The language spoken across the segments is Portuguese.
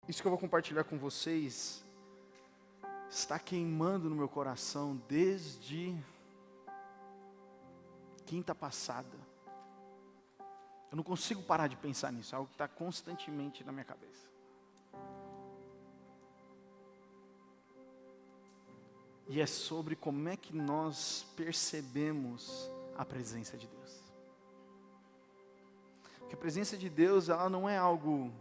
Isso que eu vou compartilhar com vocês está queimando no meu coração desde quinta passada. Eu não consigo parar de pensar nisso, é algo que está constantemente na minha cabeça. E é sobre como é que nós percebemos a presença de Deus. Porque a presença de Deus, ela não é algo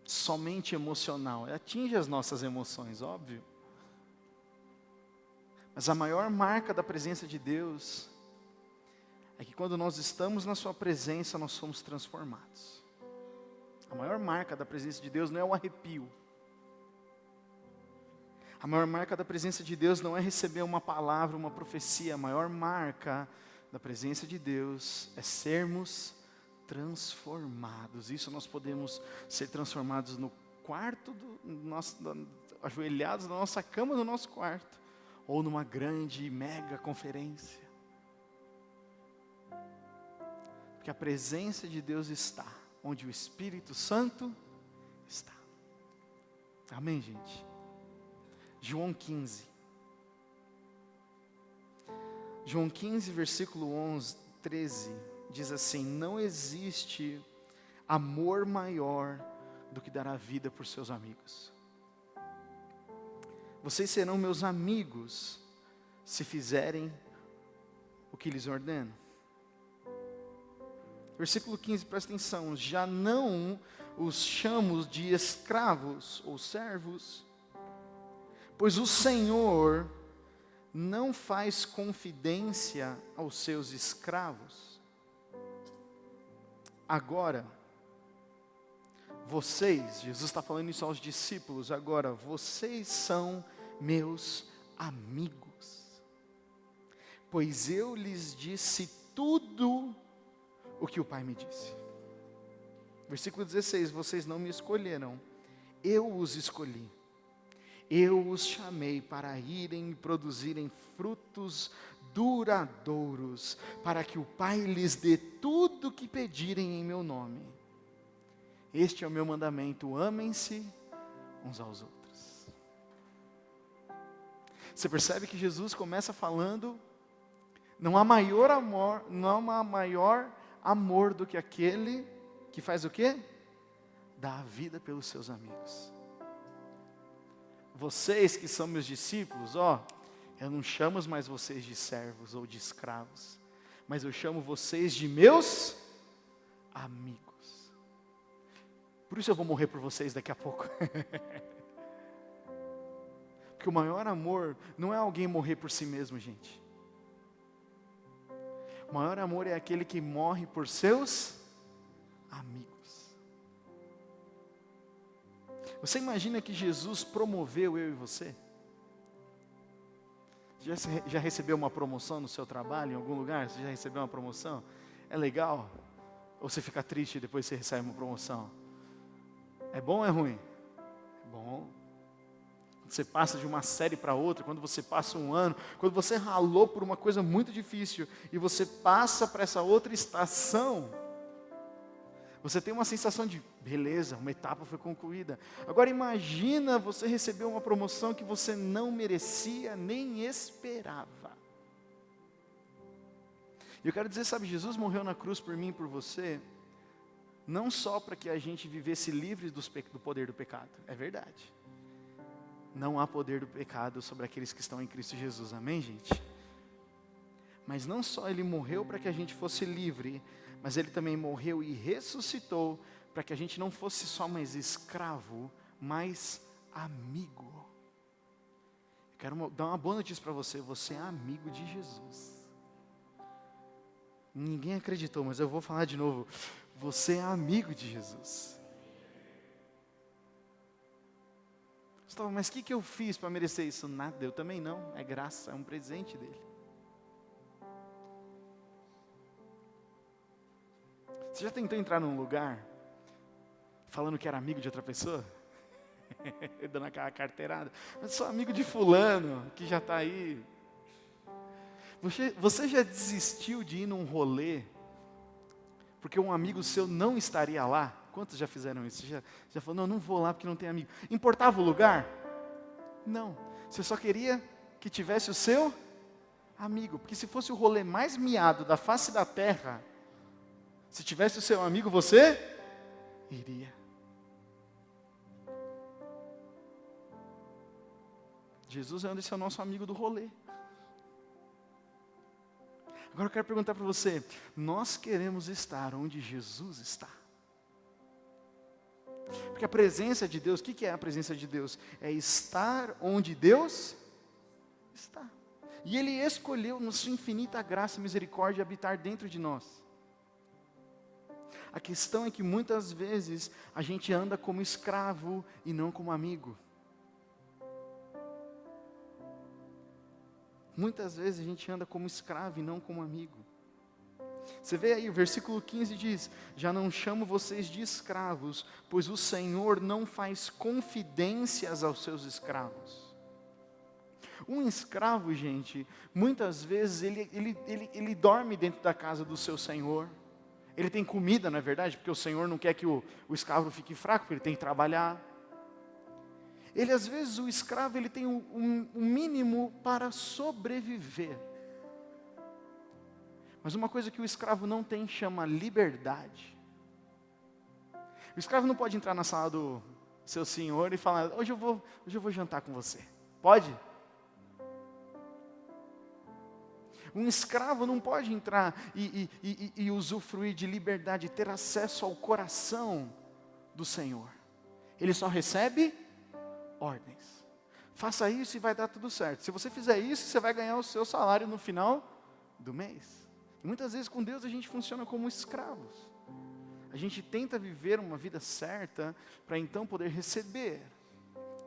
somente emocional. Ela atinge as nossas emoções, óbvio. Mas a maior marca da presença de Deus é que quando nós estamos na sua presença, nós somos transformados. A maior marca da presença de Deus não é o arrepio. A maior marca da presença de Deus não é receber uma palavra, uma profecia. A maior marca da presença de Deus é sermos transformados. Isso nós podemos ser transformados no quarto, ajoelhados na nossa cama, no nosso quarto, ou numa grande, mega conferência. Porque a presença de Deus está onde o Espírito Santo está. Amém, gente? João 15. João 15, versículo 13, diz assim: não existe amor maior do que dar a vida por seus amigos. Vocês serão meus amigos se fizerem o que lhes ordeno. Versículo 15, presta atenção: já não os chamo de escravos ou servos, pois o Senhor não faz confidência aos seus escravos. Agora, vocês, Jesus está falando isso aos discípulos, agora, vocês são meus amigos, pois eu lhes disse tudo o que o Pai me disse. Versículo 16, vocês não me escolheram, eu os escolhi. Eu os chamei para irem e produzirem frutos duradouros, para que o Pai lhes dê tudo o que pedirem em meu nome. Este é o meu mandamento: amem-se uns aos outros. Você percebe que Jesus começa falando, não há maior amor do que aquele que faz o quê? Dá a vida pelos seus amigos. Vocês que são meus discípulos, eu não chamo mais vocês de servos ou de escravos, mas eu chamo vocês de meus amigos. Por isso eu vou morrer por vocês daqui a pouco. Porque o maior amor não é alguém morrer por si mesmo, gente. O maior amor é aquele que morre por seus amigos. Você imagina que Jesus promoveu eu e você? Já recebeu uma promoção no seu trabalho, em algum lugar? Você já recebeu uma promoção? É legal? Ou você fica triste depois que você recebe uma promoção? É bom ou é ruim? É bom. Quando você passa de uma série para outra, quando você passa um ano, quando você ralou por uma coisa muito difícil e você passa para essa outra estação, você tem uma sensação de, beleza, uma etapa foi concluída. Agora imagina você receber uma promoção que você não merecia nem esperava. E eu quero dizer, sabe, Jesus morreu na cruz por mim e por você, não só para que a gente vivesse livre do poder do pecado, é verdade. Não há poder do pecado sobre aqueles que estão em Cristo Jesus, amém, gente? Mas não só Ele morreu para que a gente fosse livre, mas Ele também morreu e ressuscitou para que a gente não fosse só mais escravo, mas amigo. Eu quero dar uma boa notícia para você: você é amigo de Jesus. Ninguém acreditou, mas eu vou falar de novo. Você é amigo de Jesus. Gustavo, mas o que eu fiz para merecer isso? Nada, eu também não. É graça, é um presente dele. Você já tentou entrar num lugar falando que era amigo de outra pessoa? Dando aquela carteirada. Mas sou amigo de fulano, que já está aí. Você já desistiu de ir num rolê porque um amigo seu não estaria lá? Quantos já fizeram isso? Já falou, não vou lá porque não tem amigo. Importava o lugar? Não. Você só queria que tivesse o seu amigo. Porque se fosse o rolê mais miado da face da terra, se tivesse o seu amigo, você iria. Jesus é o nosso amigo do rolê. Agora eu quero perguntar para você, nós queremos estar onde Jesus está? Porque a presença de Deus, o que é a presença de Deus? É estar onde Deus está. E Ele escolheu, na sua infinita graça e misericórdia, habitar dentro de nós. A questão é que muitas vezes a gente anda como escravo e não como amigo. Muitas vezes a gente anda como escravo e não como amigo. Você vê aí, o versículo 15 diz, já não chamo vocês de escravos, pois o Senhor não faz confidências aos seus escravos. Um escravo, gente, muitas vezes ele dorme dentro da casa do seu senhor. Ele tem comida, não é verdade? Porque o Senhor não quer que o escravo fique fraco, porque ele tem que trabalhar. Ele, às vezes, o escravo, ele tem um mínimo para sobreviver. Mas uma coisa que o escravo não tem chama liberdade. O escravo não pode entrar na sala do seu senhor e falar, hoje eu vou jantar com você. Pode? Um escravo não pode entrar e usufruir de liberdade, ter acesso ao coração do Senhor. Ele só recebe ordens. Faça isso e vai dar tudo certo. Se você fizer isso, você vai ganhar o seu salário no final do mês. E muitas vezes com Deus a gente funciona como escravos. A gente tenta viver uma vida certa para então poder receber.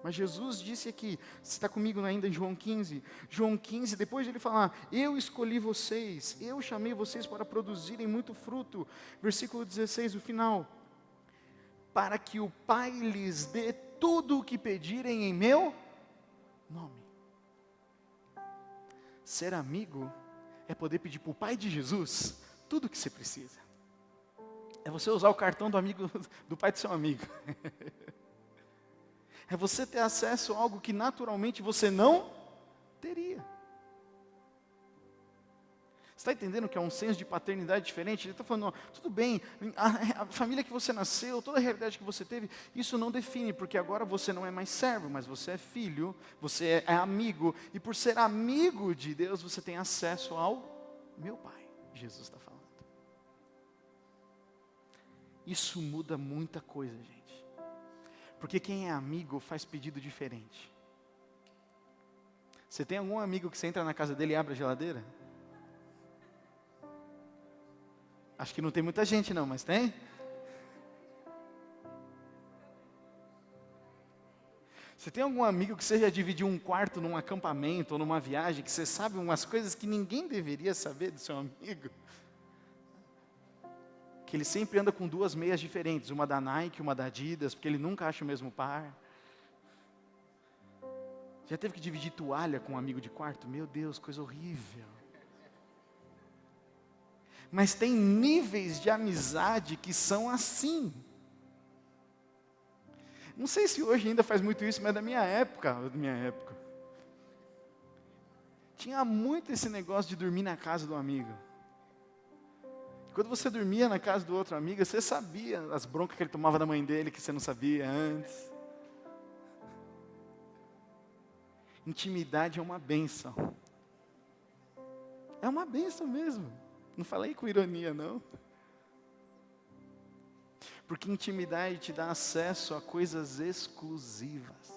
Mas Jesus disse aqui, você está comigo ainda em João 15? João 15, depois de ele falar, eu escolhi vocês, eu chamei vocês para produzirem muito fruto. Versículo 16, o final. Para que o Pai lhes dê tudo o que pedirem em meu nome. Ser amigo é poder pedir para o Pai de Jesus tudo o que você precisa. É você usar o cartão do amigo, do pai do seu amigo. É você ter acesso a algo que naturalmente você não teria. Você está entendendo que é um senso de paternidade diferente? Ele está falando, ó, tudo bem, a família que você nasceu, toda a realidade que você teve, isso não define, porque agora você não é mais servo, mas você é filho, você é amigo, e por ser amigo de Deus, você tem acesso ao meu Pai, Jesus está falando. Isso muda muita coisa, gente. Porque quem é amigo faz pedido diferente. Você tem algum amigo que você entra na casa dele e abre a geladeira? Acho que não tem muita gente não, mas tem? Você tem algum amigo que você já dividiu um quarto num acampamento ou numa viagem, que você sabe umas coisas que ninguém deveria saber do seu amigo? Que ele sempre anda com duas meias diferentes, uma da Nike, uma da Adidas, porque ele nunca acha o mesmo par. Já teve que dividir toalha com um amigo de quarto? Meu Deus, coisa horrível. Mas tem níveis de amizade que são assim. Não sei se hoje ainda faz muito isso, mas da minha época. Tinha muito esse negócio de dormir na casa do amigo. Quando você dormia na casa do outro amigo, você sabia as broncas que ele tomava da mãe dele, que você não sabia antes. Intimidade é uma bênção. É uma bênção mesmo. Não falei com ironia, não. Porque intimidade te dá acesso a coisas exclusivas.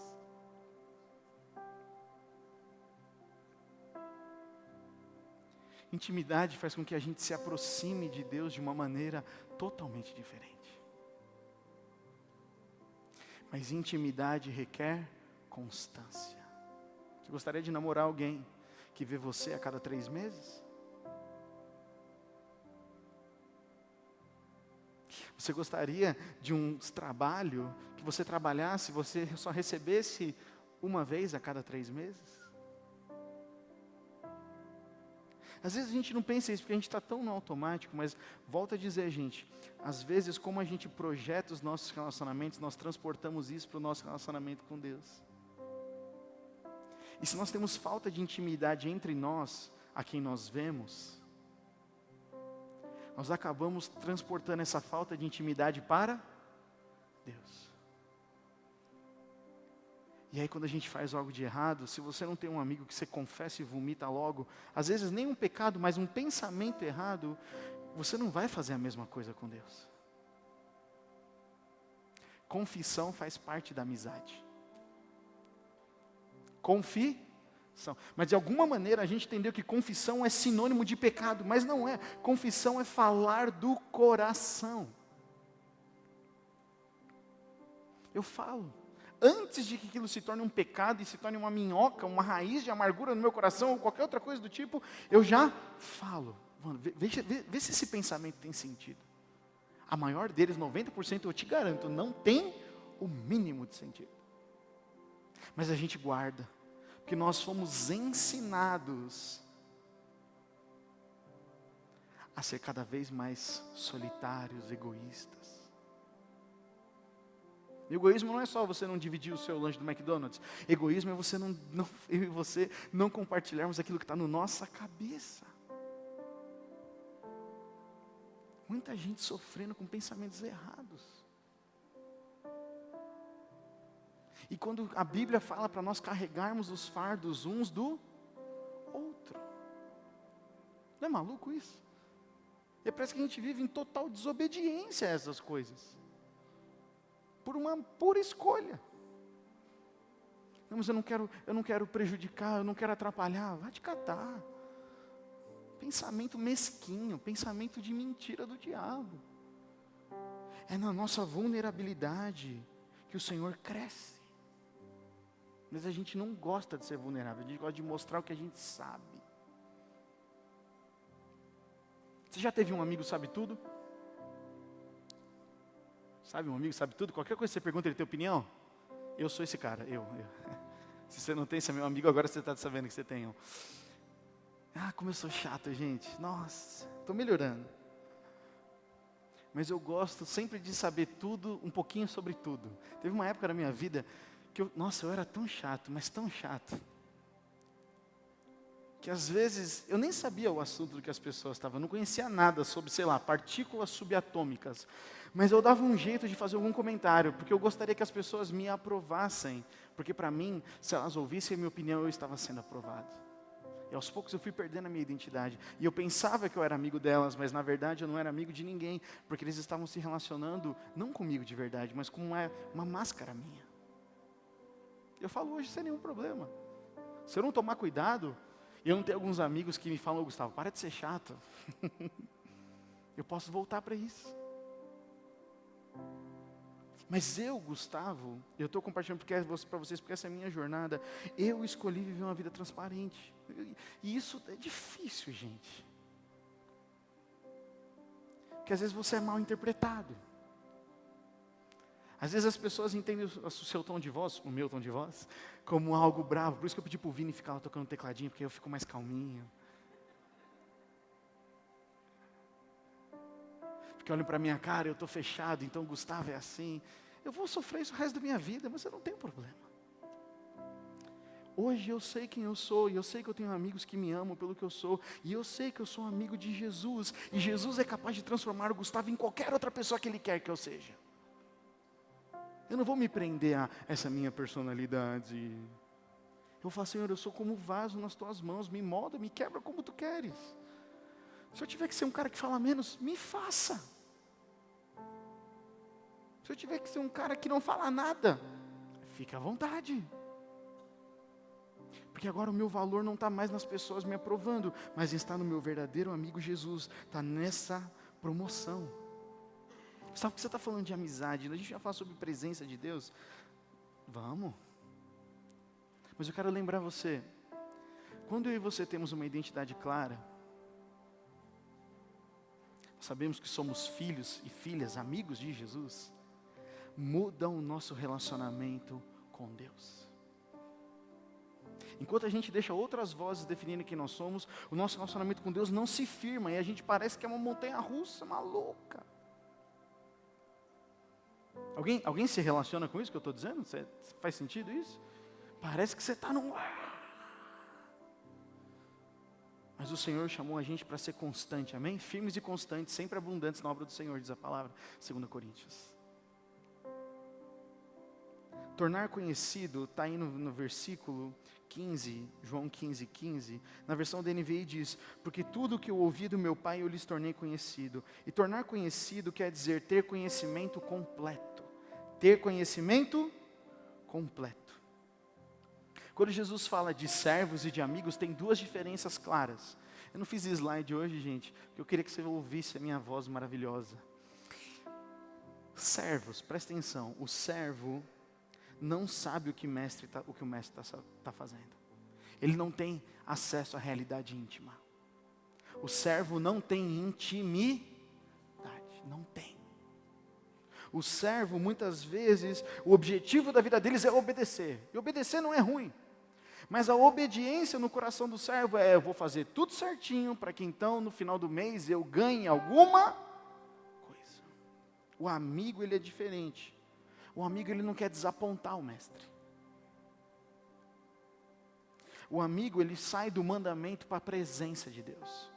Intimidade faz com que a gente se aproxime de Deus de uma maneira totalmente diferente. Mas intimidade requer constância. Você gostaria de namorar alguém que vê você a cada 3 meses? Você gostaria de um trabalho que você trabalhasse, você só recebesse uma vez a cada 3 meses? Às vezes a gente não pensa isso porque a gente está tão no automático, mas volto a dizer, gente, às vezes como a gente projeta os nossos relacionamentos, nós transportamos isso para o nosso relacionamento com Deus. E se nós temos falta de intimidade entre nós, a quem nós vemos, nós acabamos transportando essa falta de intimidade para Deus. E aí quando a gente faz algo de errado, se você não tem um amigo que você confessa e vomita logo, às vezes nem um pecado, mas um pensamento errado, você não vai fazer a mesma coisa com Deus. Confissão faz parte da amizade. Confissão. Mas de alguma maneira a gente entendeu que confissão é sinônimo de pecado, mas não é. Confissão é falar do coração. Eu falo. Antes de que aquilo se torne um pecado e se torne uma minhoca, uma raiz de amargura no meu coração, ou qualquer outra coisa do tipo, eu já falo. Mano, vê se esse pensamento tem sentido. A maior deles, 90%, eu te garanto, não tem o mínimo de sentido. Mas a gente guarda, porque nós fomos ensinados a ser cada vez mais solitários, egoístas. Egoísmo não é só você não dividir o seu lanche do McDonald's. Egoísmo é você eu e você não compartilharmos aquilo que está na nossa cabeça. Muita gente sofrendo com pensamentos errados. E quando a Bíblia fala para nós carregarmos os fardos uns do outro. Não é maluco isso? E parece que a gente vive em total desobediência a essas coisas. Por uma pura escolha. Não, mas eu não quero prejudicar, eu não quero atrapalhar. Vai te catar. Pensamento mesquinho, pensamento de mentira do diabo. É na nossa vulnerabilidade que o Senhor cresce. Mas a gente não gosta de ser vulnerável, a gente gosta de mostrar o que a gente sabe. Você já teve um amigo que sabe tudo? Sabe, um amigo sabe tudo? Qualquer coisa que você pergunta, ele tem opinião? Eu sou esse cara, eu. Se você não tem, você é meu amigo, agora você está sabendo que você tem um. Ah, como eu sou chato, gente. Nossa, estou melhorando. Mas eu gosto sempre de saber tudo, um pouquinho sobre tudo. Teve uma época na minha vida que eu era tão chato, mas tão chato. Que às vezes eu nem sabia o assunto do que as pessoas estavam, não conhecia nada sobre, partículas subatômicas. Mas eu dava um jeito de fazer algum comentário, porque eu gostaria que as pessoas me aprovassem. Porque para mim, se elas ouvissem a minha opinião, eu estava sendo aprovado. E aos poucos eu fui perdendo a minha identidade. E eu pensava que eu era amigo delas, mas na verdade eu não era amigo de ninguém. Porque eles estavam se relacionando, não comigo de verdade, mas com uma máscara minha. Eu falo hoje sem nenhum problema. Se eu não tomar cuidado, e eu não tenho alguns amigos que me falam, Gustavo, para de ser chato. Eu posso voltar para isso. Mas eu, Gustavo, eu estou compartilhando para vocês, porque essa é a minha jornada. Eu escolhi viver uma vida transparente. E isso é difícil, gente. Porque às vezes você é mal interpretado. Às vezes as pessoas entendem o seu tom de voz, o meu tom de voz, como algo bravo. Por isso que eu pedi para o Vini ficar tocando tecladinho, porque eu fico mais calminho. Porque olham para a minha cara, eu estou fechado, então o Gustavo é assim. Eu vou sofrer isso o resto da minha vida, mas eu não tenho problema. Hoje eu sei quem eu sou, e eu sei que eu tenho amigos que me amam pelo que eu sou, e eu sei que eu sou um amigo de Jesus, e Jesus é capaz de transformar o Gustavo em qualquer outra pessoa que Ele quer que eu seja. Eu não vou me prender a essa minha personalidade. Eu vou falar, Senhor, eu sou como vaso nas tuas mãos, me molda, me quebra como tu queres. Se eu tiver que ser um cara que fala menos, me faça. Se eu tiver que ser um cara que não fala nada, fique à vontade. Porque agora o meu valor não está mais nas pessoas me aprovando, mas está no meu verdadeiro amigo Jesus, está nessa promoção. Sabe que você está falando de amizade, a gente vai falar sobre presença de Deus? Vamos. Mas eu quero lembrar você, quando eu e você temos uma identidade clara, sabemos que somos filhos e filhas, amigos de Jesus, muda o nosso relacionamento com Deus. Enquanto a gente deixa outras vozes definirem quem nós somos, o nosso relacionamento com Deus não se firma e a gente parece que é uma montanha russa maluca. Alguém se relaciona com isso que eu estou dizendo? Faz sentido isso? Parece que você está num... Mas o Senhor chamou a gente para ser constante, amém? Firmes e constantes, sempre abundantes na obra do Senhor, diz a palavra, 2 Coríntios. Tornar conhecido, está aí no versículo 15, João 15. Na versão da NVI diz, porque tudo que eu ouvi do meu Pai eu lhes tornei conhecido. E tornar conhecido quer dizer ter conhecimento completo. Ter conhecimento completo. Quando Jesus fala de servos e de amigos, tem duas diferenças claras. Eu não fiz slide hoje, gente, porque eu queria que você ouvisse a minha voz maravilhosa. Servos, presta atenção, o servo não sabe o que o mestre está fazendo. Ele não tem acesso à realidade íntima. O servo não tem intimidade, não tem. O servo, muitas vezes, o objetivo da vida deles é obedecer. E obedecer não é ruim. Mas a obediência no coração do servo eu vou fazer tudo certinho para que então no final do mês eu ganhe alguma coisa. O amigo ele é diferente. O amigo ele não quer desapontar o mestre. O amigo ele sai do mandamento para a presença de Deus.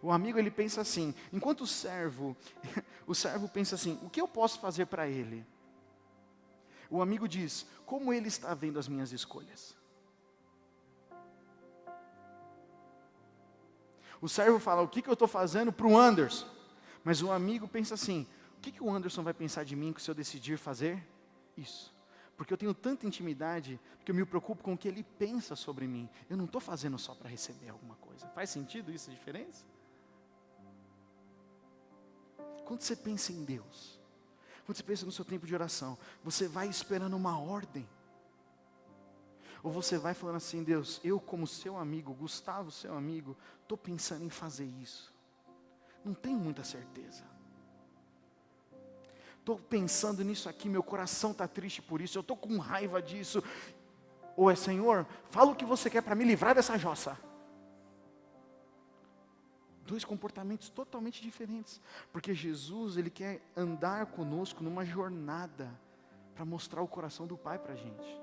O amigo ele pensa assim, enquanto o servo pensa assim, o que eu posso fazer para ele? O amigo diz, como ele está vendo as minhas escolhas? O servo fala, o que eu estou fazendo para o Anderson? Mas o amigo pensa assim, o que o Anderson vai pensar de mim se eu decidir fazer isso? Porque eu tenho tanta intimidade, que eu me preocupo com o que ele pensa sobre mim. Eu não estou fazendo só para receber alguma coisa. Faz sentido isso, a diferença? Quando você pensa em Deus, quando você pensa no seu tempo de oração, você vai esperando uma ordem? Ou você vai falando assim, Deus, eu como seu amigo, Gustavo seu amigo, estou pensando em fazer isso. Não tenho muita certeza. Estou pensando nisso aqui, meu coração está triste por isso, eu estou com raiva disso. Ou é, Senhor, fala o que você quer para me livrar dessa jossa. Dois comportamentos totalmente diferentes. Porque Jesus, Ele quer andar conosco numa jornada para mostrar o coração do Pai para a gente.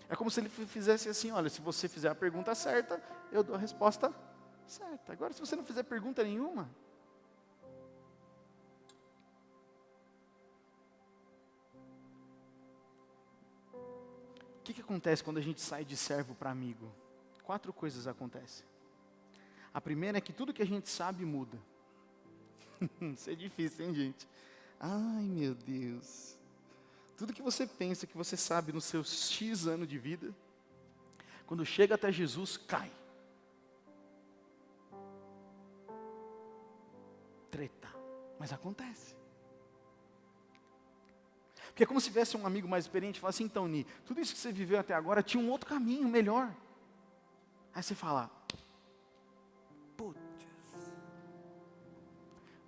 É como se Ele fizesse assim, olha, se você fizer a pergunta certa, eu dou a resposta certa. Agora, se você não fizer pergunta nenhuma, o que acontece quando a gente sai de servo para amigo? 4 coisas acontecem. A primeira é que tudo que a gente sabe muda. Isso é difícil, hein, gente? Ai, meu Deus. Tudo que você pensa, que você sabe nos seus X anos de vida, quando chega até Jesus, cai. Treta. Mas acontece. Porque é como se tivesse um amigo mais experiente e falasse, então, Ni, tudo isso que você viveu até agora tinha um outro caminho melhor. Aí você fala, putz,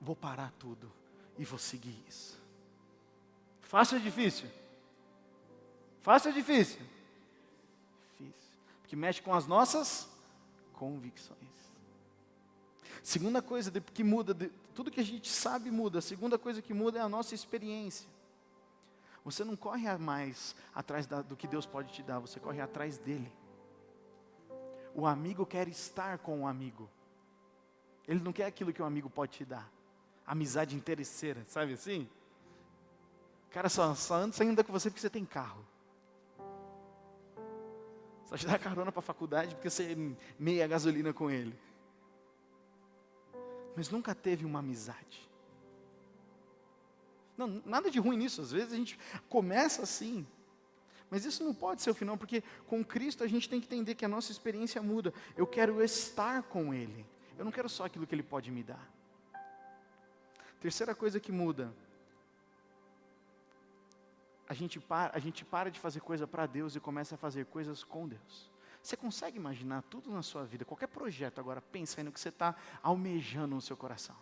vou parar tudo e vou seguir isso. Fácil ou difícil? Fácil ou difícil? Difícil. Porque mexe com as nossas convicções. Segunda coisa que muda, tudo que a gente sabe muda. A segunda coisa que muda é a nossa experiência. Você não corre mais atrás do que Deus pode te dar, você corre atrás dele. O amigo quer estar com o amigo. Ele não quer aquilo que o amigo pode te dar. Amizade interesseira, sabe assim? O cara só anda com você porque você tem carro. Só te dá carona para a faculdade porque você meia gasolina com ele. Mas nunca teve uma amizade. Não, nada de ruim nisso, às vezes a gente começa assim, mas isso não pode ser o final, porque com Cristo a gente tem que entender que a nossa experiência muda. Eu quero estar com Ele, eu não quero só aquilo que Ele pode me dar. Terceira coisa que muda, a gente para de fazer coisa para Deus e começa a fazer coisas com Deus. Você consegue imaginar tudo na sua vida, qualquer projeto agora, pensa aí no que você está almejando no seu coração.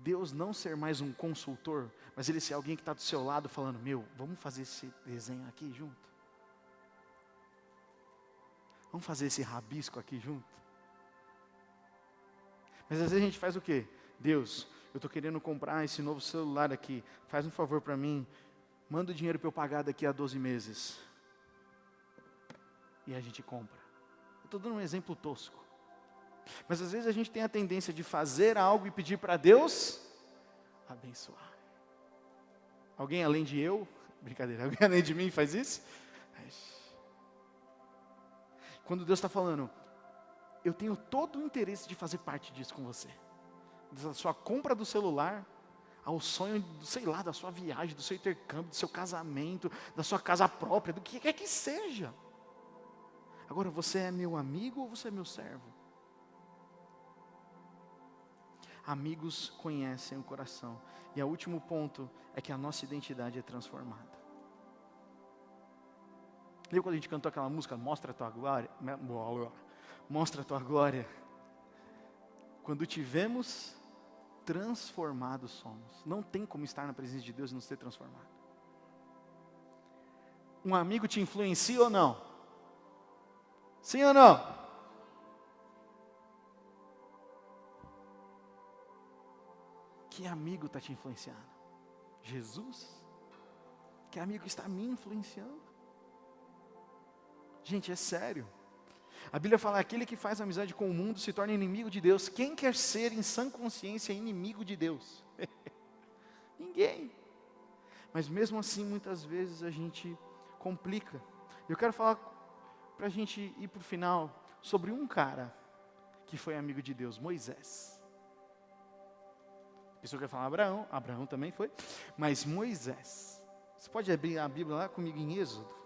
Deus não ser mais um consultor, mas Ele ser alguém que está do seu lado falando, vamos fazer esse desenho aqui junto? Vamos fazer esse rabisco aqui junto? Mas às vezes a gente faz o quê? Deus, eu estou querendo comprar esse novo celular aqui. Faz um favor para mim. Manda o dinheiro para eu pagar daqui a 12 meses. E a gente compra. Eu estou dando um exemplo tosco. Mas às vezes a gente tem a tendência de fazer algo e pedir para Deus abençoar. Alguém além de eu? Brincadeira. Alguém além de mim faz isso? Quando Deus está falando, eu tenho todo o interesse de fazer parte disso com você. Da sua compra do celular, ao sonho, sei lá, da sua viagem, do seu intercâmbio, do seu casamento, da sua casa própria, do que quer que seja. Agora, você é meu amigo ou você é meu servo? Amigos conhecem o coração. E o último ponto é que a nossa identidade é transformada. Lembra quando a gente cantou aquela música, Mostra a tua glória? Mostra a tua glória. Quando tivemos, transformados somos. Não tem como estar na presença de Deus e não ser transformado. Um amigo te influencia ou não? Sim ou não? Que amigo está te influenciando? Jesus? Que amigo está me influenciando? Gente, é sério. A Bíblia fala, aquele que faz amizade com o mundo se torna inimigo de Deus. Quem quer ser em sã consciência inimigo de Deus? Ninguém. Mas mesmo assim, muitas vezes a gente complica. Eu quero falar, para a gente ir para o final, sobre um cara que foi amigo de Deus, Moisés. A pessoa quer falar Abraão também foi, mas Moisés. Você pode abrir a Bíblia lá comigo em Êxodo?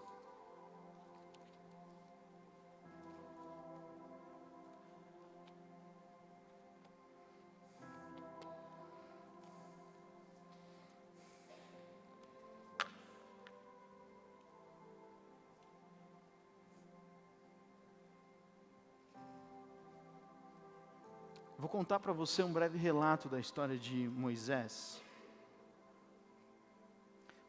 Vou contar para você um breve relato da história de Moisés.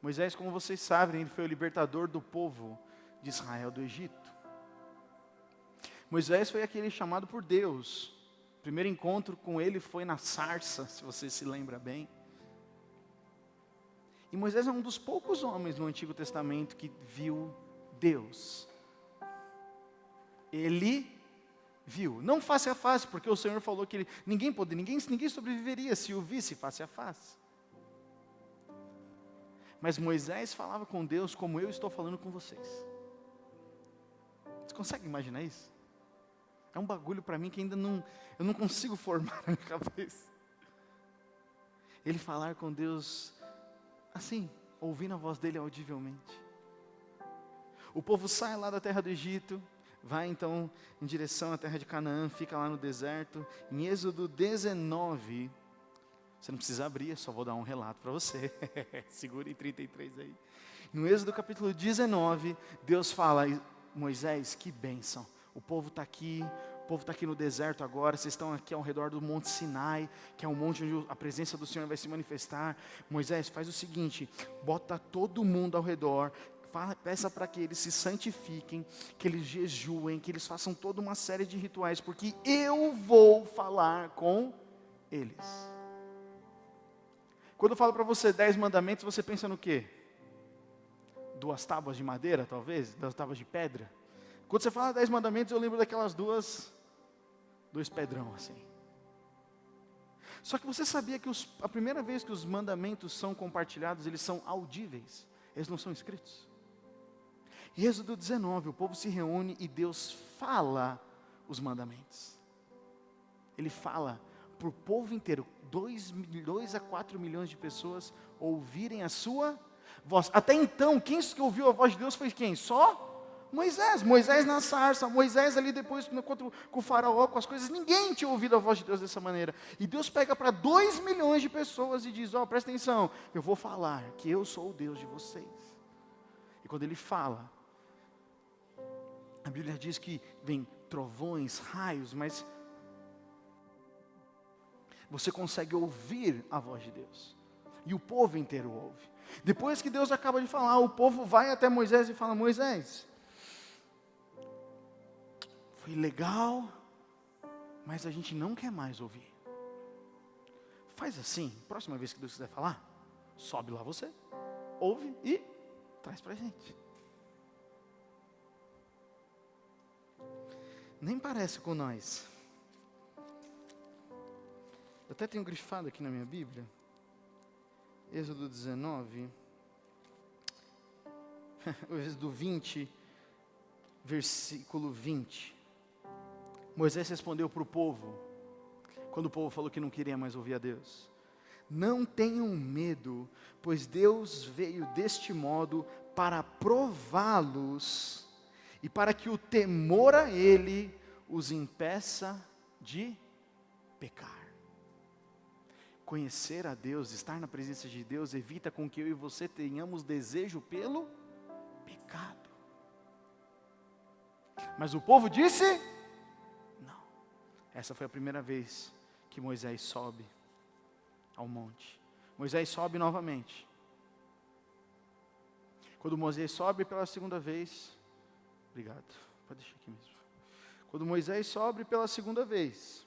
Moisés, como vocês sabem, ele foi o libertador do povo de Israel do Egito. Moisés foi aquele chamado por Deus. O primeiro encontro com ele foi na sarça, se você se lembra bem. E Moisés é um dos poucos homens no Antigo Testamento que viu Deus. Ele viu, não face a face, porque o Senhor falou que ninguém sobreviveria se o visse face a face. Mas Moisés falava com Deus como eu estou falando com vocês. Você consegue imaginar isso? É um bagulho para mim que ainda eu não consigo formar na minha cabeça. Ele falar com Deus assim, ouvindo a voz dele audivelmente. O povo sai lá da terra do Egito, vai então em direção à terra de Canaã, fica lá no deserto. Em Êxodo 19, você não precisa abrir, só vou dar um relato para você. Segura em 33 aí. No Êxodo capítulo 19, Deus fala, Moisés, que bênção. O povo está aqui no deserto agora, vocês estão aqui ao redor do Monte Sinai, que é um monte onde a presença do Senhor vai se manifestar. Moisés, faz o seguinte, bota todo mundo ao redor, peça para que eles se santifiquem, que eles jejuem, que eles façam toda uma série de rituais, porque eu vou falar com eles. Quando eu falo para você 10 mandamentos, você pensa no quê? 2 tábuas de madeira, talvez? 2 tábuas de pedra? Quando você fala 10 mandamentos, eu lembro daquelas 2 pedrão assim. Só que você sabia que a primeira vez que os mandamentos são compartilhados, eles são audíveis, eles não são escritos. Em Êxodo 19, o povo se reúne e Deus fala os mandamentos. Ele fala para o povo inteiro, 2 a 4 milhões de pessoas ouvirem a sua voz. Até então, quem ouviu a voz de Deus foi quem? Só Moisés. Moisés na sarça, Moisés ali depois com o faraó, com as coisas. Ninguém tinha ouvido a voz de Deus dessa maneira. E Deus pega para 2 milhões de pessoas e diz, presta atenção, eu vou falar que eu sou o Deus de vocês. E quando ele fala, a Bíblia diz que vem trovões, raios, mas você consegue ouvir a voz de Deus. E o povo inteiro ouve. Depois que Deus acaba de falar, o povo vai até Moisés e fala, Moisés, foi legal, mas a gente não quer mais ouvir. Faz assim, próxima vez que Deus quiser falar, sobe lá você, ouve e traz pra gente. Nem parece com nós. Eu até tenho grifado aqui na minha Bíblia, Êxodo 19, Êxodo 20, versículo 20. Moisés respondeu para o povo, quando o povo falou que não queria mais ouvir a Deus: não tenham medo, pois Deus veio deste modo para prová-los e para que o temor a Ele os impeça de pecar. Conhecer a Deus, estar na presença de Deus, evita com que eu e você tenhamos desejo pelo pecado. Mas o povo disse: não. Essa foi a primeira vez que Moisés sobe ao monte. Moisés sobe novamente. Quando Moisés sobe pela segunda vez, obrigado, pode deixar aqui mesmo. Quando Moisés sobe pela segunda vez,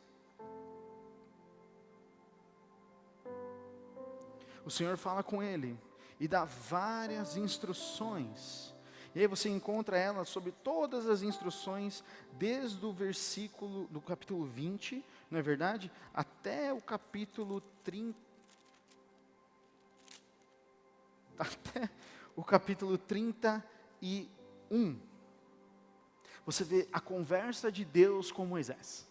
o Senhor fala com ele e dá várias instruções. E aí você encontra ela sobre todas as instruções, desde o versículo do capítulo 20, não é verdade? Até o capítulo 30. Até o capítulo 31. Você vê a conversa de Deus com Moisés.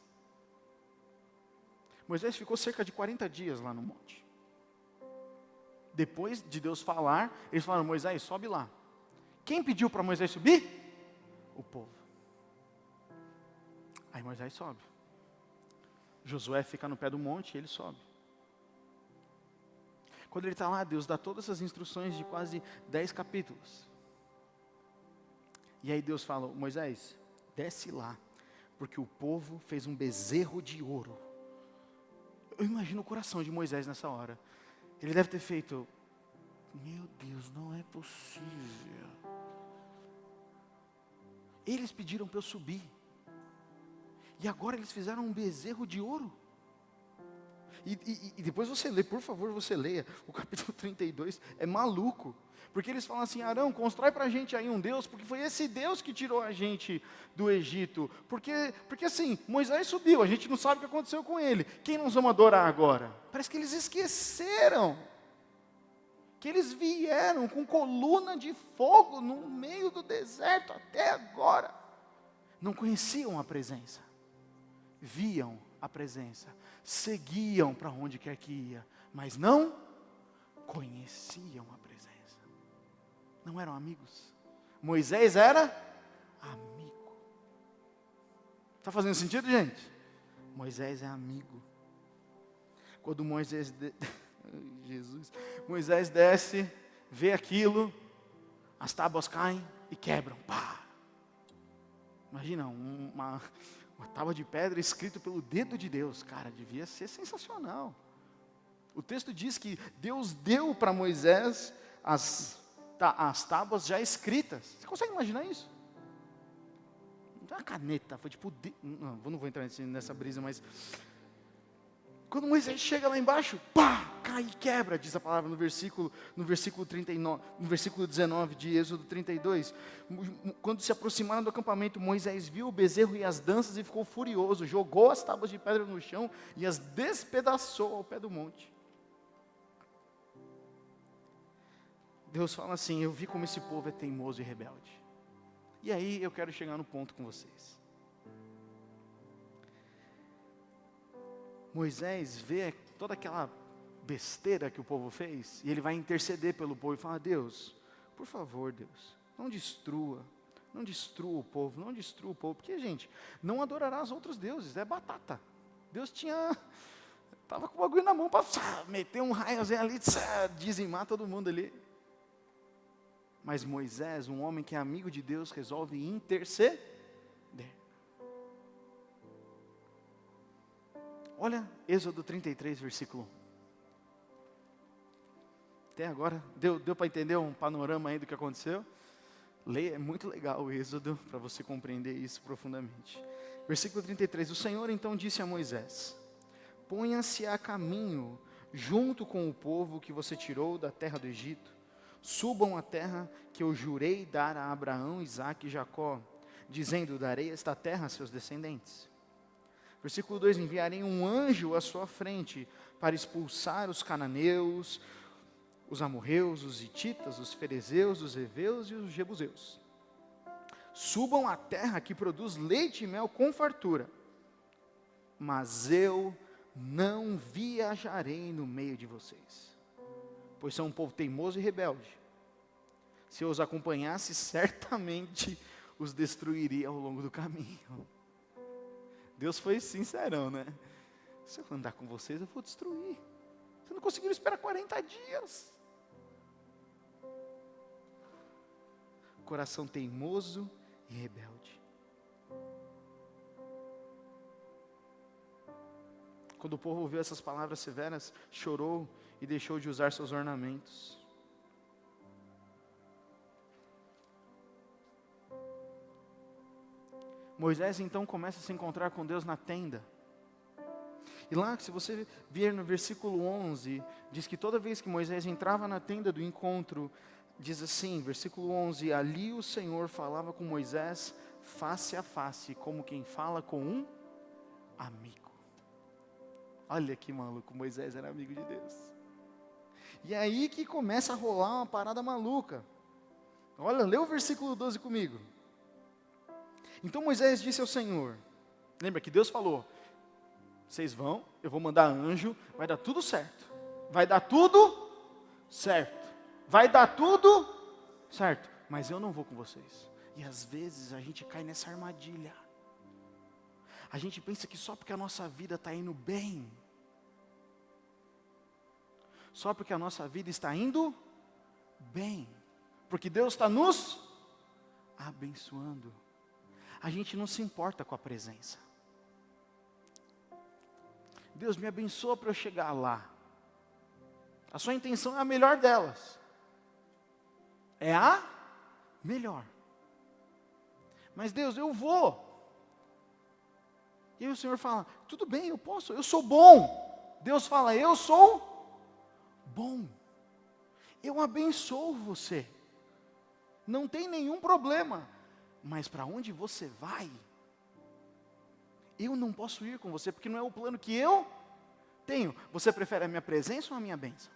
Moisés ficou cerca de 40 dias lá no monte. Depois de Deus falar, eles falaram: Moisés, sobe lá. Quem pediu para Moisés subir? O povo. Aí Moisés sobe. Josué fica no pé do monte e ele sobe. Quando ele está lá, Deus dá todas essas instruções de quase 10 capítulos. E aí Deus fala: Moisés, desce lá, porque o povo fez um bezerro de ouro. Eu imagino o coração de Moisés nessa hora. Ele deve ter feito: meu Deus, não é possível. Eles pediram para eu subir. E agora eles fizeram um bezerro de ouro. E depois você lê, por favor, você leia. O capítulo 32 é maluco. Porque eles falam assim: Arão, constrói para a gente aí um Deus, porque foi esse Deus que tirou a gente do Egito. Porque assim, Moisés subiu, a gente não sabe o que aconteceu com ele. Quem nós vamos adorar agora? Parece que eles esqueceram que eles vieram com coluna de fogo no meio do deserto até agora. Não conheciam a presença, viam a presença, seguiam para onde quer que ia, mas não conheciam a presença. Não eram amigos. Moisés era amigo. Está fazendo sentido, gente? Moisés é amigo. Quando Moisés Moisés desce, vê aquilo, as tábuas caem e quebram. Pá! Imagina, uma tábua de pedra escrita pelo dedo de Deus. Cara, devia ser sensacional. O texto diz que Deus deu para Moisés as tábuas já escritas. Você consegue imaginar isso? Não é uma caneta, foi tipo... Não vou entrar nessa brisa, mas... Quando Moisés chega lá embaixo, pá, cai e quebra, diz a palavra no versículo 39, no versículo 19 de Êxodo 32. Quando se aproximaram do acampamento, Moisés viu o bezerro e as danças e ficou furioso, jogou as tábuas de pedra no chão e as despedaçou ao pé do monte. Deus fala assim: eu vi como esse povo é teimoso e rebelde. E aí eu quero chegar no ponto com vocês. Moisés vê toda aquela besteira que o povo fez, e ele vai interceder pelo povo e fala: Deus, por favor, Deus, não destrua o povo, porque, gente, não adorará os outros deuses, é batata. Deus estava com o bagulho na mão para meter um raiozinho ali, dizimar todo mundo ali. Mas Moisés, um homem que é amigo de Deus, resolve interceder. Olha Êxodo 33, versículo 1. Até agora, deu para entender um panorama aí do que aconteceu? Leia, é muito legal o Êxodo, para você compreender isso profundamente. Versículo 33, o Senhor então disse a Moisés: ponha-se a caminho junto com o povo que você tirou da terra do Egito. Subam à terra que eu jurei dar a Abraão, Isaque e Jacó, dizendo: darei esta terra a seus descendentes. Versículo 2, enviarei um anjo à sua frente para expulsar os cananeus, os amorreus, os hititas, os ferezeus, os heveus e os jebuseus. Subam à terra que produz leite e mel com fartura, mas eu não viajarei no meio de vocês, pois são um povo teimoso e rebelde. Se eu os acompanhasse, certamente os destruiria ao longo do caminho. Deus foi sincerão, né? Se eu andar com vocês, eu vou destruir. Vocês não conseguiram esperar 40 dias. Coração teimoso e rebelde. Quando o povo ouviu essas palavras severas, chorou e deixou de usar seus ornamentos. Moisés então começa a se encontrar com Deus na tenda. E lá, se você ver no versículo 11, diz que toda vez que Moisés entrava na tenda do encontro, diz assim, versículo 11, ali o Senhor falava com Moisés face a face, como quem fala com um amigo. Olha que maluco, Moisés era amigo de Deus. E é aí que começa a rolar uma parada maluca. Olha, lê o versículo 12 comigo. Então Moisés disse ao Senhor, lembra que Deus falou, vocês vão, eu vou mandar anjo, vai dar tudo certo. Vai dar tudo certo. Vai dar tudo certo, mas eu não vou com vocês. E às vezes a gente cai nessa armadilha. A gente pensa que só porque a nossa vida está indo bem, só porque a nossa vida está indo bem, porque Deus está nos abençoando, a gente não se importa com a presença. Deus me abençoa para eu chegar lá. A sua intenção é a melhor delas. É a melhor. Mas Deus, eu vou. E aí o Senhor fala, tudo bem, eu posso, eu sou bom. Deus fala, eu sou bom. Eu abençoo você. Não tem nenhum problema. Mas para onde você vai? Eu não posso ir com você, porque não é o plano que eu tenho. Você prefere a minha presença ou a minha bênção?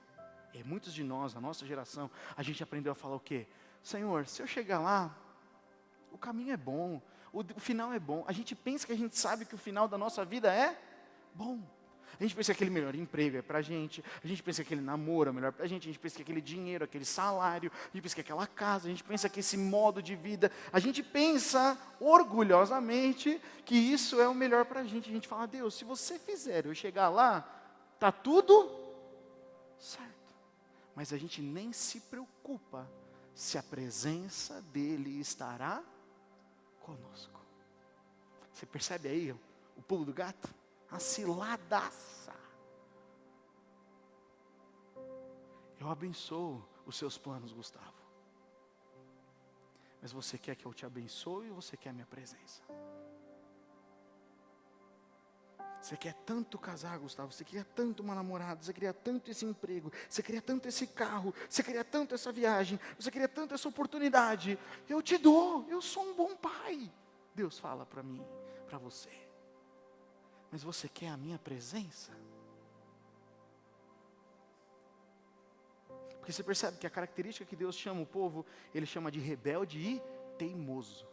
E muitos de nós, na nossa geração, a gente aprendeu a falar o quê? Senhor, se eu chegar lá, o caminho é bom, o final é bom. A gente pensa que a gente sabe que o final da nossa vida é bom. A gente pensa que aquele melhor emprego é pra gente, a gente pensa que aquele namoro é melhor pra gente pensa que aquele dinheiro, aquele salário, a gente pensa que aquela casa, a gente pensa que esse modo de vida, a gente pensa orgulhosamente que isso é o melhor pra gente. A gente fala, Deus, se você fizer eu chegar lá, tá tudo certo. Mas a gente nem se preocupa se a presença dele estará conosco. Você percebe aí o pulo do gato? Uma ciladaça. Eu abençoo os seus planos, Gustavo. Mas você quer que eu te abençoe ou você quer a minha presença? Você quer tanto casar, Gustavo, você queria tanto uma namorada, você queria tanto esse emprego, você queria tanto esse carro, você queria tanto essa viagem, você queria tanto essa oportunidade. Eu te dou, eu sou um bom pai. Deus fala para mim, para você. Mas você quer a minha presença? Porque você percebe que a característica que Deus chama o povo, Ele chama de rebelde e teimoso.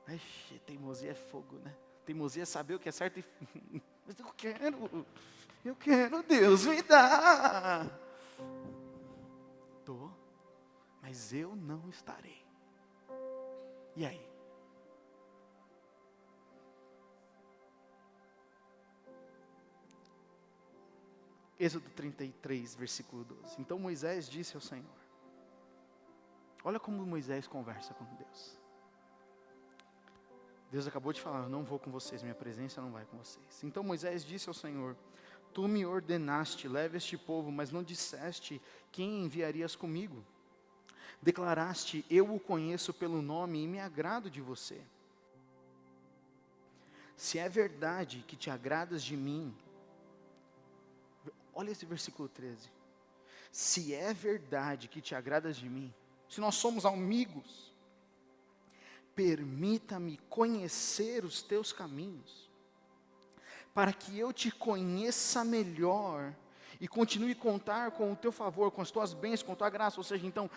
Ixi, teimosia é fogo, né? Teimosia é saber o que é certo e... Mas eu quero, Deus, me dá. Mas eu não estarei. E aí? Êxodo 33, versículo 12. Então Moisés disse ao Senhor. Olha como Moisés conversa com Deus. Deus acabou de falar, eu não vou com vocês, minha presença não vai com vocês. Então Moisés disse ao Senhor, tu me ordenaste, leve este povo, mas não disseste quem enviarias comigo. Declaraste, eu o conheço pelo nome e me agrado de você. se é verdade que te agradas de mim, olha esse versículo 13. Se é verdade que te agradas de mim, se nós somos amigos, permita-me conhecer os teus caminhos, para que eu te conheça melhor e continue a contar com o teu favor, com as tuas bênçãos, com a tua graça. Ou seja, então,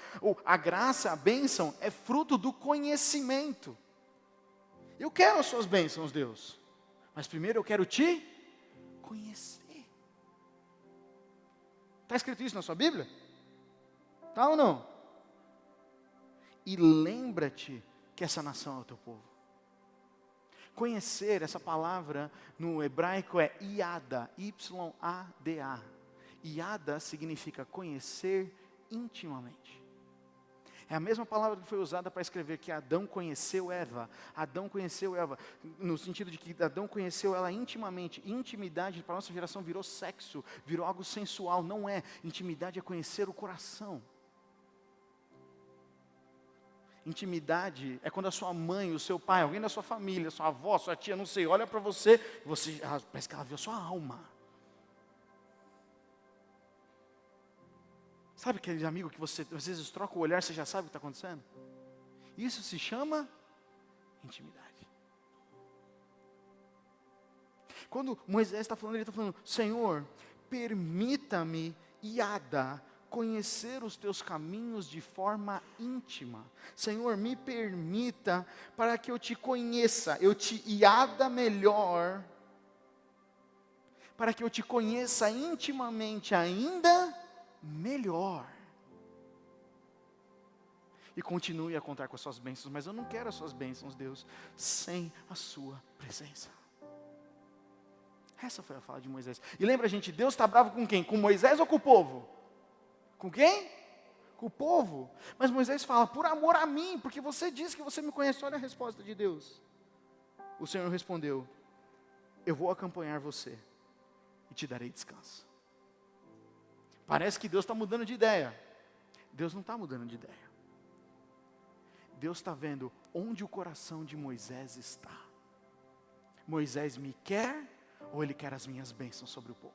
a graça, a bênção, é fruto do conhecimento. Eu quero as suas bênçãos, Deus, mas primeiro eu quero te conhecer. Está escrito isso na sua Bíblia? Está ou não? E lembra-te que essa nação é o teu povo. Conhecer, essa palavra no hebraico é iada, Y-A-D-A. Iada significa conhecer intimamente. É a mesma palavra que foi usada para escrever que Adão conheceu Eva. Adão conheceu Eva, no sentido de que Adão conheceu ela intimamente. Intimidade para a nossa geração virou sexo, virou algo sensual. Não é. Intimidade é conhecer o coração. Intimidade é quando a sua mãe, o seu pai, alguém da sua família, sua avó, sua tia, não sei, olha para você, parece que ela viu a sua alma. Sabe aquele amigo que você, às vezes, troca o olhar, você já sabe o que está acontecendo? Isso se chama intimidade. Quando Moisés está falando, ele está falando, Senhor, permita-me, iada, conhecer os teus caminhos de forma íntima. Senhor, me permita para que eu te conheça, eu te iada melhor, para que eu te conheça intimamente ainda melhor. E continue a contar com as suas bênçãos, mas eu não quero as suas bênçãos, Deus, sem a sua presença. Essa foi a fala de Moisés. E lembra, gente, Deus está bravo com quem? Com Moisés ou com o povo? Com quem? Com o povo. Mas Moisés fala, por amor a mim, porque você disse que você me conhece. Olha a resposta de Deus. O Senhor respondeu, eu vou acompanhar você e te darei descanso. Parece que Deus está mudando de ideia. Deus não está mudando de ideia. Deus está vendo onde o coração de Moisés está. Moisés me quer ou ele quer as minhas bênçãos sobre o povo?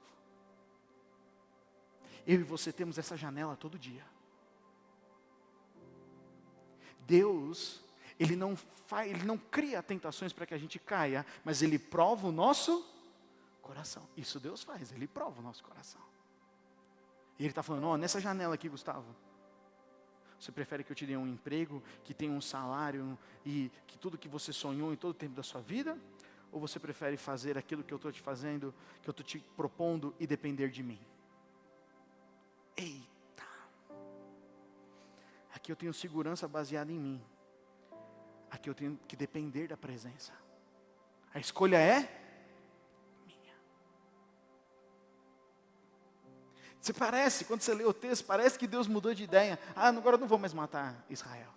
Eu e você temos essa janela todo dia. Deus, Ele não cria tentações para que a gente caia, mas Ele prova o nosso coração. Isso Deus faz, Ele prova o nosso coração. E Ele está falando, nessa janela aqui, Gustavo, você prefere que eu te dê um emprego, que tenha um salário e que tudo que você sonhou em todo o tempo da sua vida? Ou você prefere fazer aquilo que eu estou te fazendo, que eu estou te propondo e depender de mim? Eita! Aqui eu tenho segurança baseada em mim. Aqui eu tenho que depender da presença. A escolha é minha. Você parece, quando você lê o texto, parece que Deus mudou de ideia. Agora eu não vou mais matar Israel.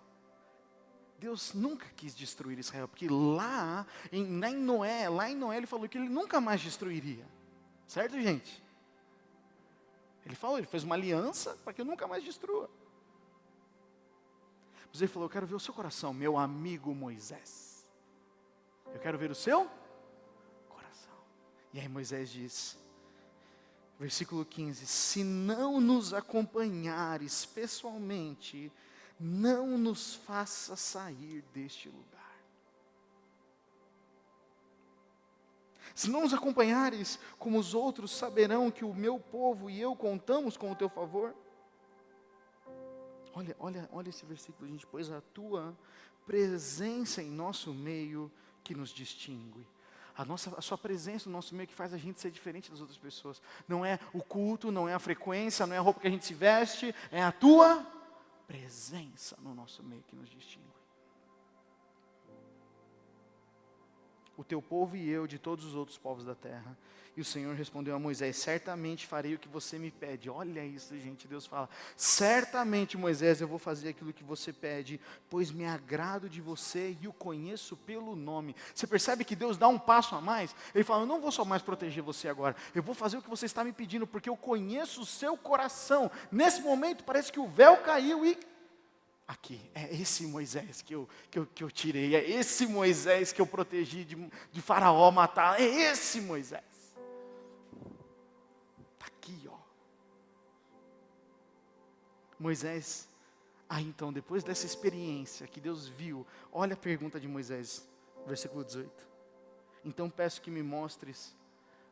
Deus nunca quis destruir Israel, porque lá em Noé ele falou que ele nunca mais destruiria. Certo, gente? Ele fez uma aliança para que eu nunca mais destrua. Mas ele falou, eu quero ver o seu coração, meu amigo Moisés. Eu quero ver o seu coração. E aí Moisés diz, versículo 15, se não nos acompanhares pessoalmente, não nos faça sair deste lugar. Se não nos acompanhares, como os outros saberão que o meu povo e eu contamos com o teu favor. Olha esse versículo, gente, pois a tua presença em nosso meio que nos distingue. A sua presença no nosso meio que faz a gente ser diferente das outras pessoas. Não é o culto, não é a frequência, não é a roupa que a gente se veste, é a tua presença no nosso meio que nos distingue. O teu povo e eu de todos os outros povos da terra. E o Senhor respondeu a Moisés, certamente farei o que você me pede. Olha isso, gente, Deus fala, certamente, Moisés, eu vou fazer aquilo que você pede, pois me agrado de você e o conheço pelo nome. Você percebe que Deus dá um passo a mais? Ele fala, eu não vou só mais proteger você agora, eu vou fazer o que você está me pedindo, porque eu conheço o seu coração. Nesse momento parece que o véu caiu e aqui, é esse Moisés que eu tirei, é esse Moisés que eu protegi de Faraó matar, é esse Moisés. Está aqui, ó. Moisés, então, depois dessa experiência que Deus viu, olha a pergunta de Moisés, versículo 18. Então peço que me mostres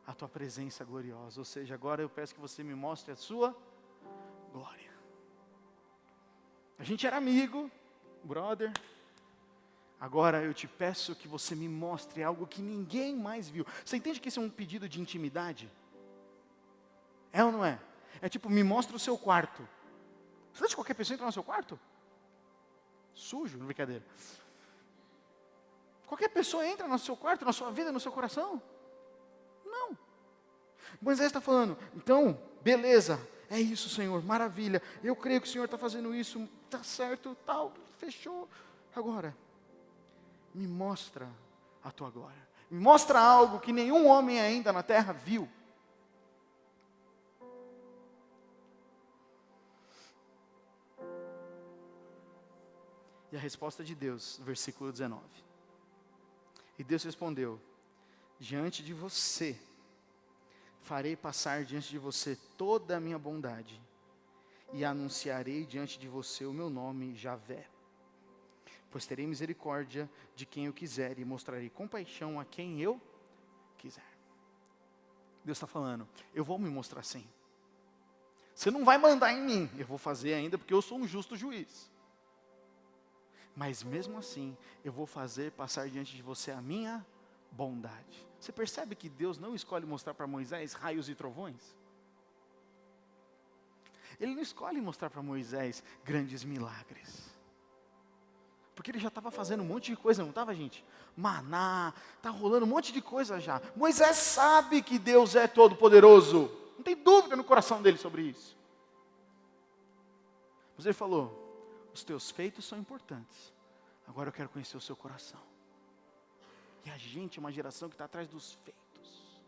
a tua presença gloriosa, ou seja, agora eu peço que você me mostre a sua glória. A gente era amigo, brother. Agora eu te peço que você me mostre algo que ninguém mais viu. Você entende que isso é um pedido de intimidade? É ou não é? É tipo, me mostra o seu quarto. Você deixa qualquer pessoa entrar no seu quarto? Sujo, brincadeira. Qualquer pessoa entra no seu quarto, na sua vida, no seu coração? Não. Moisés está falando, então, beleza, é isso, Senhor, maravilha. Eu creio que o Senhor está fazendo isso, está certo, tal, fechou. Agora, me mostra a tua glória. Me mostra algo que nenhum homem ainda na terra viu. E a resposta de Deus, versículo 19. E Deus respondeu, diante de você, farei passar diante de você toda a minha bondade, e anunciarei diante de você o meu nome, Javé. Pois terei misericórdia de quem eu quiser, e mostrarei compaixão a quem eu quiser. Deus está falando, eu vou me mostrar assim. Você não vai mandar em mim, eu vou fazer ainda, porque eu sou um justo juiz. Mas mesmo assim, eu vou fazer passar diante de você a minha bondade. Você percebe que Deus não escolhe mostrar para Moisés raios e trovões? Ele não escolhe mostrar para Moisés grandes milagres. Porque ele já estava fazendo um monte de coisa, não estava, gente? Maná, está rolando um monte de coisa já. Moisés sabe que Deus é todo poderoso. Não tem dúvida no coração dele sobre isso. Mas ele falou, os teus feitos são importantes. Agora eu quero conhecer o seu coração. E a gente é uma geração que está atrás dos feitos.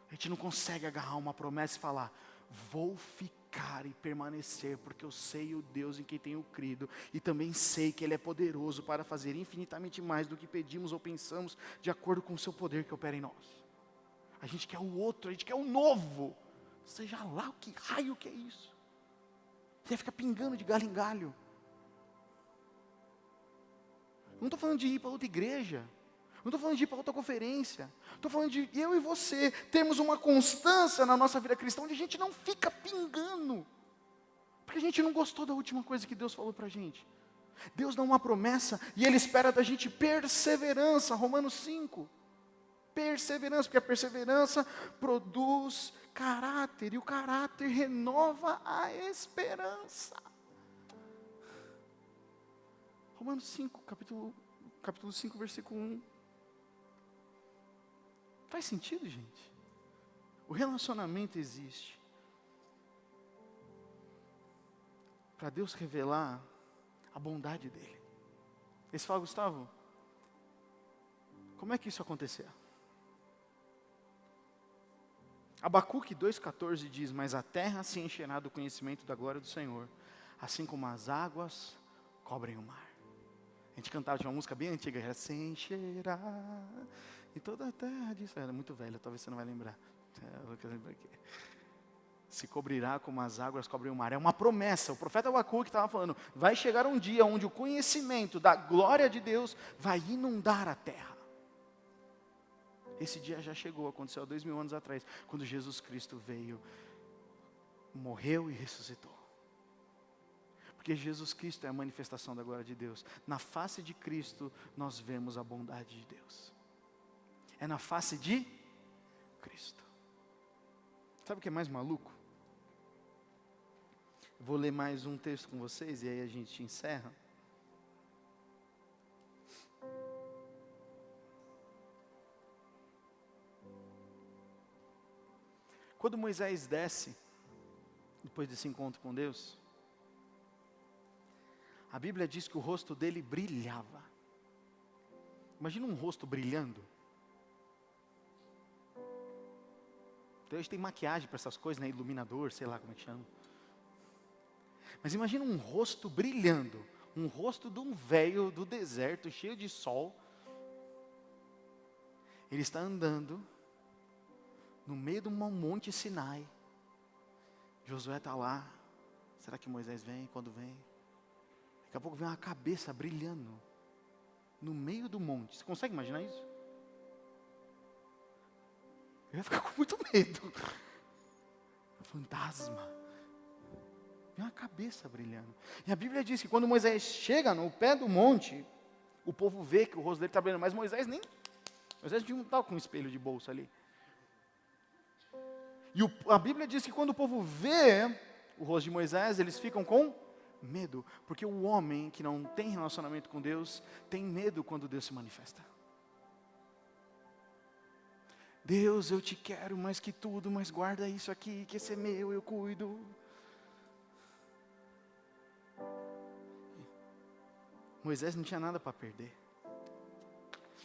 A gente não consegue agarrar uma promessa e falar, vou ficar e permanecer, porque eu sei o Deus em quem tenho crido, e também sei que Ele é poderoso para fazer infinitamente mais do que pedimos ou pensamos, de acordo com o seu poder que opera em nós. A gente quer o outro, a gente quer o novo. Seja lá o que raio que é isso. Você fica pingando de galho em galho. Não estou falando de ir para outra igreja. Não estou falando de ir para outra conferência. Estou falando de eu e você termos uma constância na nossa vida cristã, onde a gente não fica pingando. Porque a gente não gostou da última coisa que Deus falou para a gente. Deus dá uma promessa e Ele espera da gente perseverança. Romanos 5. Perseverança, porque a perseverança produz caráter, e o caráter renova a esperança. Romanos 5, capítulo 5, versículo 1. Faz sentido, gente? O relacionamento existe para Deus revelar a bondade dEle. Aí você fala, Gustavo, como é que isso aconteceu? Abacuque 2,14 diz, mas a terra se encherá do conhecimento da glória do Senhor, assim como as águas cobrem o mar. A gente cantava, tinha uma música bem antiga, era se encherá, e toda a terra disso, era muito velha, talvez você não vai lembrar. Se cobrirá como as águas cobrem o mar. É uma promessa, o profeta Abacuque estava falando, vai chegar um dia onde o conhecimento da glória de Deus vai inundar a terra. Esse dia já chegou, aconteceu há 2000 anos atrás, quando Jesus Cristo veio, morreu e ressuscitou. Porque Jesus Cristo é a manifestação da glória de Deus. Na face de Cristo, nós vemos a bondade de Deus. É na face de Cristo. Sabe o que é mais maluco? Vou ler mais um texto com vocês e aí a gente encerra. Quando Moisés desce, depois desse encontro com Deus, a Bíblia diz que o rosto dele brilhava. Imagina um rosto brilhando. Então hoje tem maquiagem para essas coisas, né? Iluminador, sei lá como é que chama. Mas imagina um rosto brilhando, um rosto de um velho do deserto, cheio de sol. Ele está andando no meio de um monte Sinai. Josué está lá. Será que Moisés vem? Quando vem? Daqui a pouco vem uma cabeça brilhando no meio do monte. Você consegue imaginar isso? Eu ia ficar com muito medo. Fantasma. Vem uma cabeça brilhando. E a Bíblia diz que quando Moisés chega no pé do monte, o povo vê que o rosto dele está brilhando. Mas Moisés não estava com um espelho de bolsa ali. E a Bíblia diz que quando o povo vê o rosto de Moisés, eles ficam com medo. Porque o homem que não tem relacionamento com Deus, tem medo quando Deus se manifesta. Deus, eu te quero mais que tudo, mas guarda isso aqui, que esse é meu, eu cuido. Moisés não tinha nada para perder.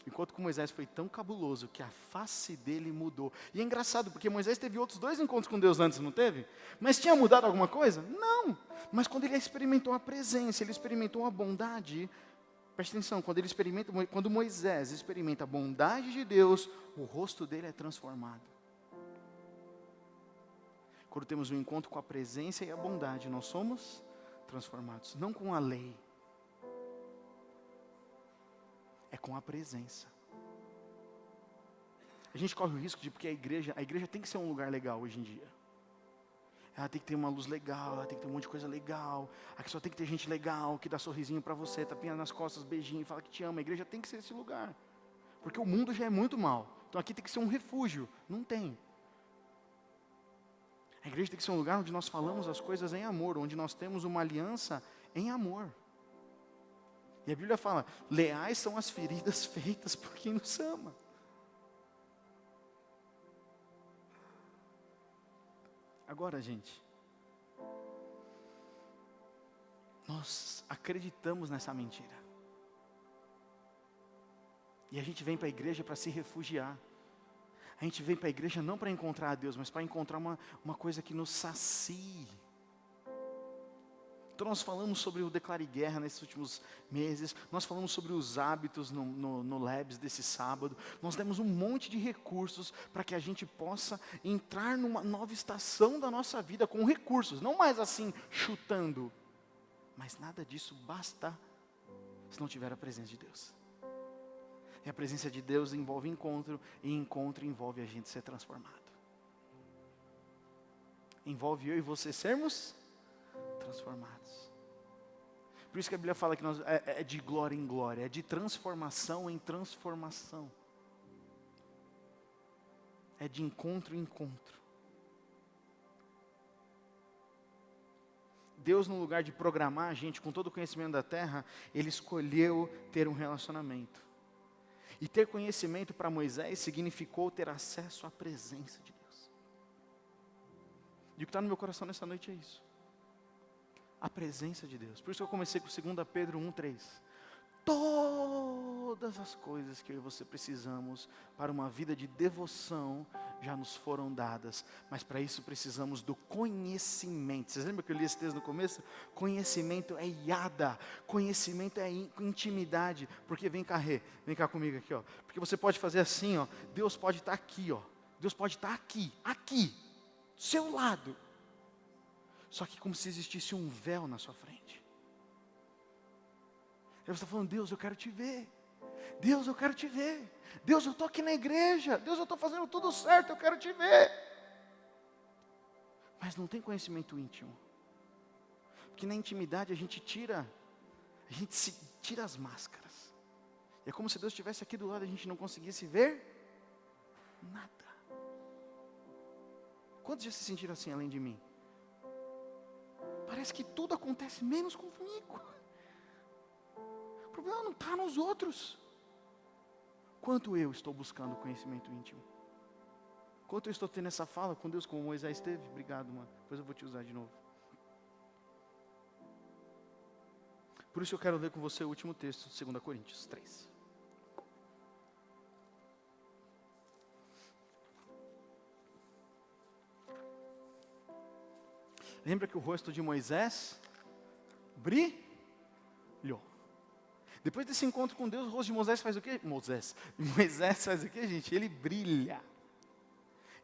Enquanto que Moisés foi tão cabuloso que a face dele mudou. E é engraçado, porque Moisés teve outros 2 encontros com Deus antes, não teve? Mas tinha mudado alguma coisa? Não. Mas quando ele experimentou a presença, ele experimentou a bondade. Preste atenção, quando Moisés experimenta a bondade de Deus, o rosto dele é transformado. Quando temos um encontro com a presença e a bondade, nós somos transformados. Não com a lei. É com a presença. A gente corre o risco de, porque a igreja tem que ser um lugar legal hoje em dia. Ela tem que ter uma luz legal, ela tem que ter um monte de coisa legal. Aqui só tem que ter gente legal, que dá sorrisinho para você, tapinha nas costas, beijinho, fala que te ama. A igreja tem que ser esse lugar. Porque o mundo já é muito mal. Então aqui tem que ser um refúgio. Não tem. A igreja tem que ser um lugar onde nós falamos as coisas em amor, onde nós temos uma aliança em amor. E a Bíblia fala, leais são as feridas feitas por quem nos ama. Agora, gente, nós acreditamos nessa mentira. E a gente vem para a igreja para se refugiar. A gente vem para a igreja não para encontrar a Deus, mas para encontrar uma coisa que nos sacie. Então nós falamos sobre o Declare Guerra nesses últimos meses, nós falamos sobre os hábitos no Labs desse sábado, nós demos um monte de recursos para que a gente possa entrar numa nova estação da nossa vida com recursos, não mais assim chutando, mas nada disso basta se não tiver a presença de Deus. E a presença de Deus envolve encontro, e encontro envolve a gente ser transformado. Envolve eu e você sermos transformados. Por isso que a Bíblia fala que é de glória em glória, é de transformação em transformação. É de encontro em encontro. Deus, no lugar de programar a gente com todo o conhecimento da terra, Ele escolheu ter um relacionamento. E ter conhecimento para Moisés significou ter acesso à presença de Deus. E o que está no meu coração nessa noite é isso. A presença de Deus. Por isso que eu comecei com 2 Pedro 1:3. Todas as coisas que eu e você precisamos para uma vida de devoção já nos foram dadas, mas para isso precisamos do conhecimento. Vocês lembram que eu li esse texto no começo? Conhecimento é yada, conhecimento é intimidade, porque vem cá comigo aqui, ó. Porque você pode fazer assim, ó. Deus pode estar aqui, ó. Deus pode estar aqui, do seu lado. Só que como se existisse um véu na sua frente. Você está falando, Deus, eu quero te ver. Deus, eu quero te ver. Deus, eu estou aqui na igreja. Deus, eu estou fazendo tudo certo, eu quero te ver. Mas não tem conhecimento íntimo. Porque na intimidade a gente tira as máscaras. E é como se Deus estivesse aqui do lado e a gente não conseguisse ver nada. Quantos já se sentiram assim além de mim? Parece que tudo acontece menos comigo. O problema não está nos outros. Quanto eu estou buscando conhecimento íntimo? Quanto eu estou tendo essa fala com Deus como Moisés teve? Obrigado, mano. Depois eu vou te usar de novo. Por isso eu quero ler com você o último texto, 2 Coríntios 3. Lembra que o rosto de Moisés brilhou. Depois desse encontro com Deus, o rosto de Moisés faz o quê? Moisés faz o quê, gente? Ele brilha.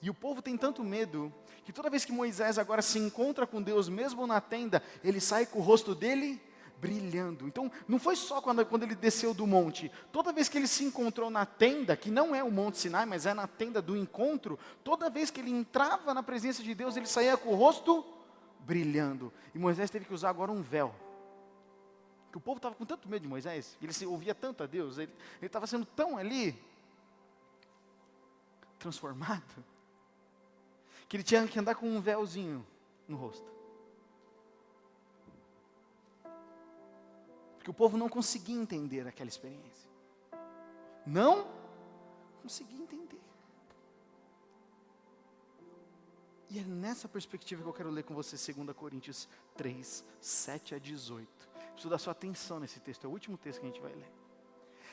E o povo tem tanto medo, que toda vez que Moisés agora se encontra com Deus, mesmo na tenda, ele sai com o rosto dele brilhando. Então, não foi só quando ele desceu do monte. Toda vez que ele se encontrou na tenda, que não é o Monte Sinai, mas é na tenda do encontro, toda vez que ele entrava na presença de Deus, ele saía com o rosto brilhando. E Moisés teve que usar agora um véu. Porque o povo estava com tanto medo de Moisés, ele se ouvia tanto a Deus, ele estava sendo tão ali transformado, que ele tinha que andar com um véuzinho no rosto. Porque o povo não conseguia entender aquela experiência. Não conseguia entender. E é nessa perspectiva que eu quero ler com você 2 Coríntios 3, 7 a 18. Preciso dar sua atenção nesse texto, é o último texto que a gente vai ler.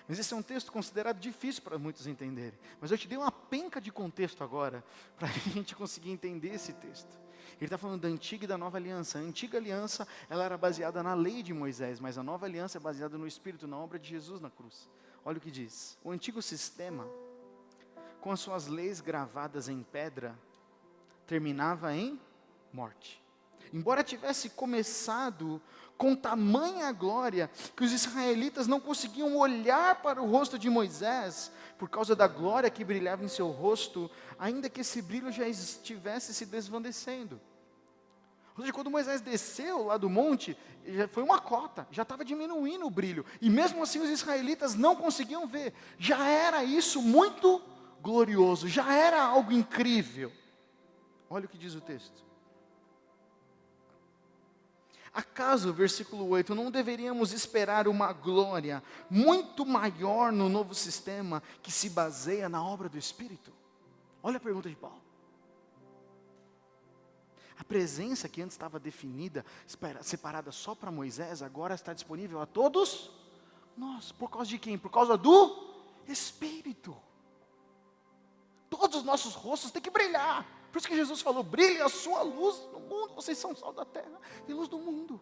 Mas esse é um texto considerado difícil para muitos entenderem. Mas eu te dei uma penca de contexto agora, para a gente conseguir entender esse texto. Ele está falando da antiga e da nova aliança. A antiga aliança, ela era baseada na lei de Moisés, mas a nova aliança é baseada no Espírito, na obra de Jesus na cruz. Olha o que diz. O antigo sistema, com as suas leis gravadas em pedra, terminava em morte. Embora tivesse começado com tamanha glória, que os israelitas não conseguiam olhar para o rosto de Moisés, por causa da glória que brilhava em seu rosto, ainda que esse brilho já estivesse se desvanecendo. Ou seja, quando Moisés desceu lá do monte, já foi uma cota, já estava diminuindo o brilho, e mesmo assim os israelitas não conseguiam ver. Já era isso muito glorioso, já era algo incrível. Olha o que diz o texto. Acaso, versículo 8, não deveríamos esperar uma glória muito maior no novo sistema que se baseia na obra do Espírito? Olha a pergunta de Paulo. A presença que antes estava definida, separada só para Moisés, agora está disponível a todos nós. Por causa de quem? Por causa do Espírito. Todos os nossos rostos têm que brilhar. Por isso que Jesus falou, brilhe a sua luz no mundo, vocês são sal da terra e luz do mundo.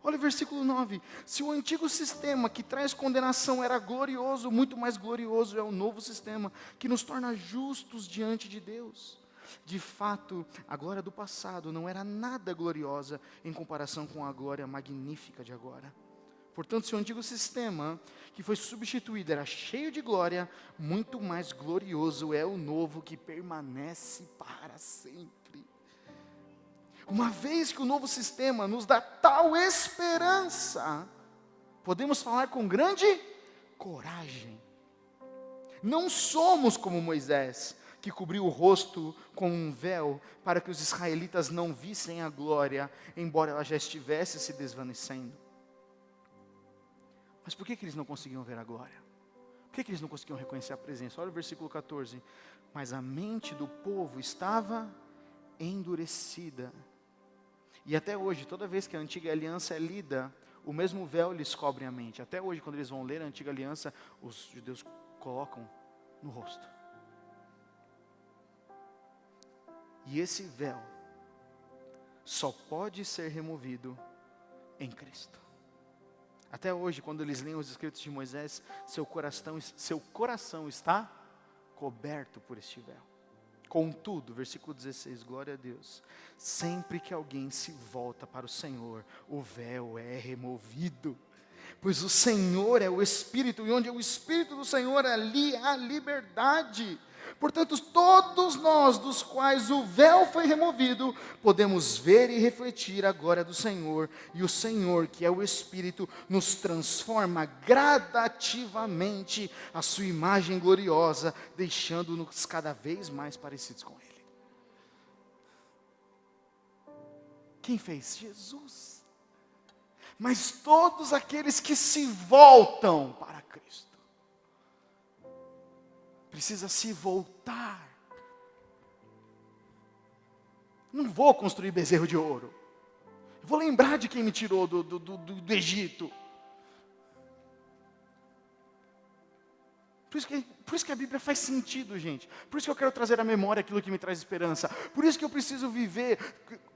Olha o versículo 9, se o antigo sistema que traz condenação era glorioso, muito mais glorioso é o novo sistema, que nos torna justos diante de Deus. De fato, a glória do passado não era nada gloriosa em comparação com a glória magnífica de agora. Portanto, se o antigo sistema que foi substituído era cheio de glória, muito mais glorioso é o novo que permanece para sempre. Uma vez que o novo sistema nos dá tal esperança, podemos falar com grande coragem. Não somos como Moisés, que cobriu o rosto com um véu para que os israelitas não vissem a glória, embora ela já estivesse se desvanecendo. Mas por que eles não conseguiam ver a glória? Por que eles não conseguiam reconhecer a presença? Olha o versículo 14. Mas a mente do povo estava endurecida. E até hoje, toda vez que a antiga aliança é lida, o mesmo véu lhes cobre a mente. Até hoje, quando eles vão ler a antiga aliança, os judeus colocam no rosto. E esse véu só pode ser removido em Cristo. Até hoje, quando eles leem os escritos de Moisés, seu coração está coberto por este véu. Contudo, versículo 16, glória a Deus, sempre que alguém se volta para o Senhor, o véu é removido. Pois o Senhor é o Espírito, e onde é o Espírito do Senhor, ali há liberdade. Portanto, todos nós, dos quais o véu foi removido, podemos ver e refletir a glória do Senhor. E o Senhor, que é o Espírito, nos transforma gradativamente à sua imagem gloriosa, deixando-nos cada vez mais parecidos com Ele. Quem fez? Jesus. Mas todos aqueles que se voltam para Cristo, precisa se voltar. Não vou construir bezerro de ouro. Eu vou lembrar de quem me tirou do Egito. Por isso que a Bíblia faz sentido, gente. Por isso que eu quero trazer à memória aquilo que me traz esperança. Por isso que eu preciso viver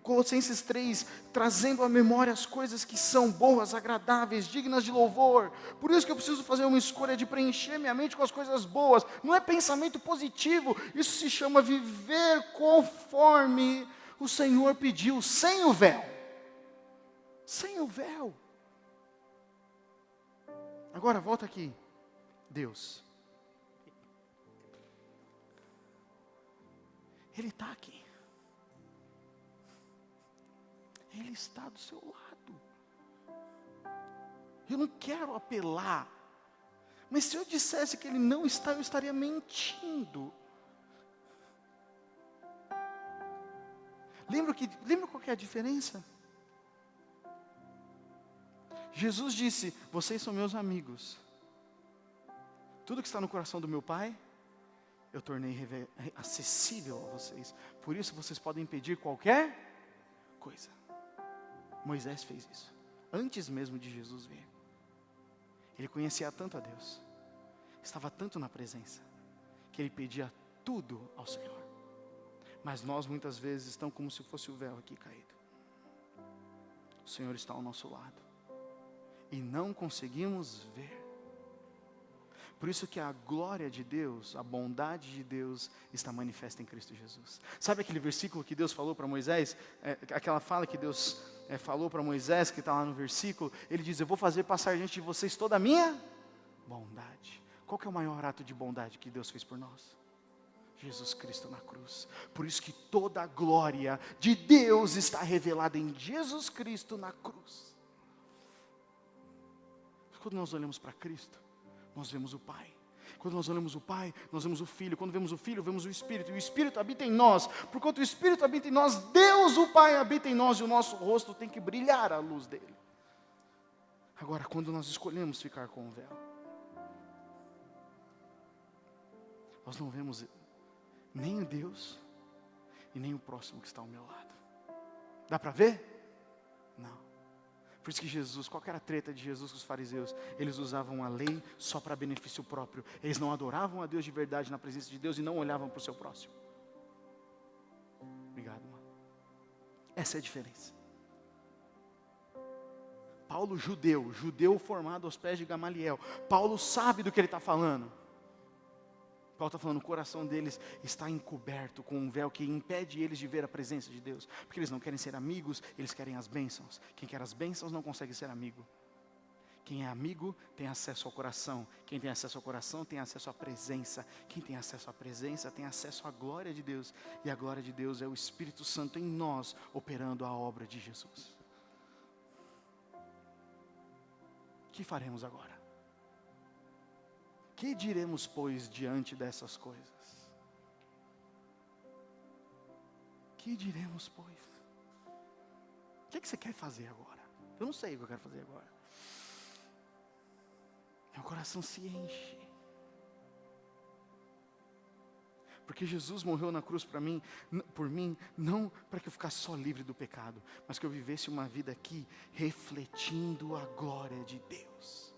Colossenses 3, trazendo à memória as coisas que são boas, agradáveis, dignas de louvor. Por isso que eu preciso fazer uma escolha de preencher minha mente com as coisas boas. Não é pensamento positivo, isso se chama viver conforme o Senhor pediu, sem o véu. Sem o véu. Agora, volta aqui. Deus. Ele está aqui. Ele está do seu lado. Eu não quero apelar. Mas se eu dissesse que Ele não está, eu estaria mentindo. Lembra qual que é a diferença? Jesus disse, vocês são meus amigos. Tudo que está no coração do meu Pai, eu tornei acessível a vocês. Por isso vocês podem pedir qualquer coisa. Moisés fez isso. Antes mesmo de Jesus vir. Ele conhecia tanto a Deus. Estava tanto na presença. Que ele pedia tudo ao Senhor. Mas nós muitas vezes estamos como se fosse o véu aqui caído. O Senhor está ao nosso lado. E não conseguimos ver. Por isso que a glória de Deus, a bondade de Deus está manifesta em Cristo Jesus. Sabe aquele versículo que Deus falou para Moisés? Aquela fala que Deus falou para Moisés, que está lá no versículo. Ele diz, eu vou fazer passar diante de vocês toda a minha bondade. Qual que é o maior ato de bondade que Deus fez por nós? Jesus Cristo na cruz. Por isso que toda a glória de Deus está revelada em Jesus Cristo na cruz. Quando nós olhamos para Cristo, nós vemos o Pai. Quando nós olhamos o Pai, nós vemos o Filho. Quando vemos o Filho, vemos o Espírito. E o Espírito habita em nós. Porquanto o Espírito habita em nós, Deus o Pai habita em nós. E o nosso rosto tem que brilhar à luz dele. Agora, quando nós escolhemos ficar com o véu, nós não vemos nem o Deus e nem o próximo que está ao meu lado. Dá para ver? Não. Por isso que Jesus, qual que era a treta de Jesus com os fariseus? Eles usavam a lei só para benefício próprio. Eles não adoravam a Deus de verdade na presença de Deus e não olhavam para o seu próximo. Obrigado, mano. Essa é a diferença. Paulo, judeu formado aos pés de Gamaliel. Paulo sabe do que ele está falando. Paulo está falando, o coração deles está encoberto com um véu que impede eles de ver a presença de Deus. Porque eles não querem ser amigos, eles querem as bênçãos. Quem quer as bênçãos não consegue ser amigo. Quem é amigo tem acesso ao coração. Quem tem acesso ao coração tem acesso à presença. Quem tem acesso à presença tem acesso à glória de Deus. E a glória de Deus é o Espírito Santo em nós, operando a obra de Jesus. O que faremos agora? Que diremos, pois, diante dessas coisas? Que diremos, pois? O que você quer fazer agora? Eu não sei o que eu quero fazer agora. Meu coração se enche. Porque Jesus morreu na cruz por mim, não para que eu ficasse só livre do pecado, mas que eu vivesse uma vida aqui refletindo a glória de Deus.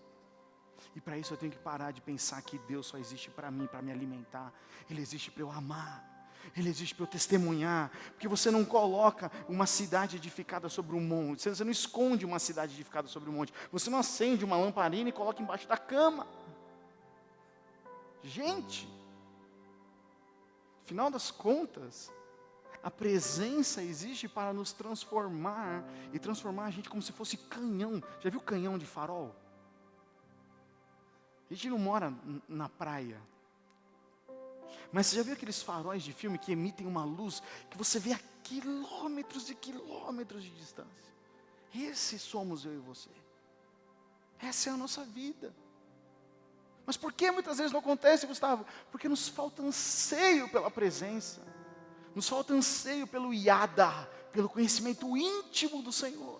E para isso eu tenho que parar de pensar que Deus só existe para mim, para me alimentar. Ele existe para eu amar. Ele existe para eu testemunhar. Porque você não coloca uma cidade edificada sobre um monte. Você não esconde uma cidade edificada sobre um monte. Você não acende uma lamparina e coloca embaixo da cama. Gente, afinal das contas, a presença existe para nos transformar. E transformar a gente como se fosse canhão. Já viu canhão de farol? A gente não mora na praia. Mas você já viu aqueles faróis de filme que emitem uma luz que você vê a quilômetros e quilômetros de distância? Esse somos eu e você. Essa é a nossa vida. Mas por que muitas vezes não acontece, Gustavo? Porque nos falta anseio pela presença. Nos falta anseio pelo yada, pelo conhecimento íntimo do Senhor.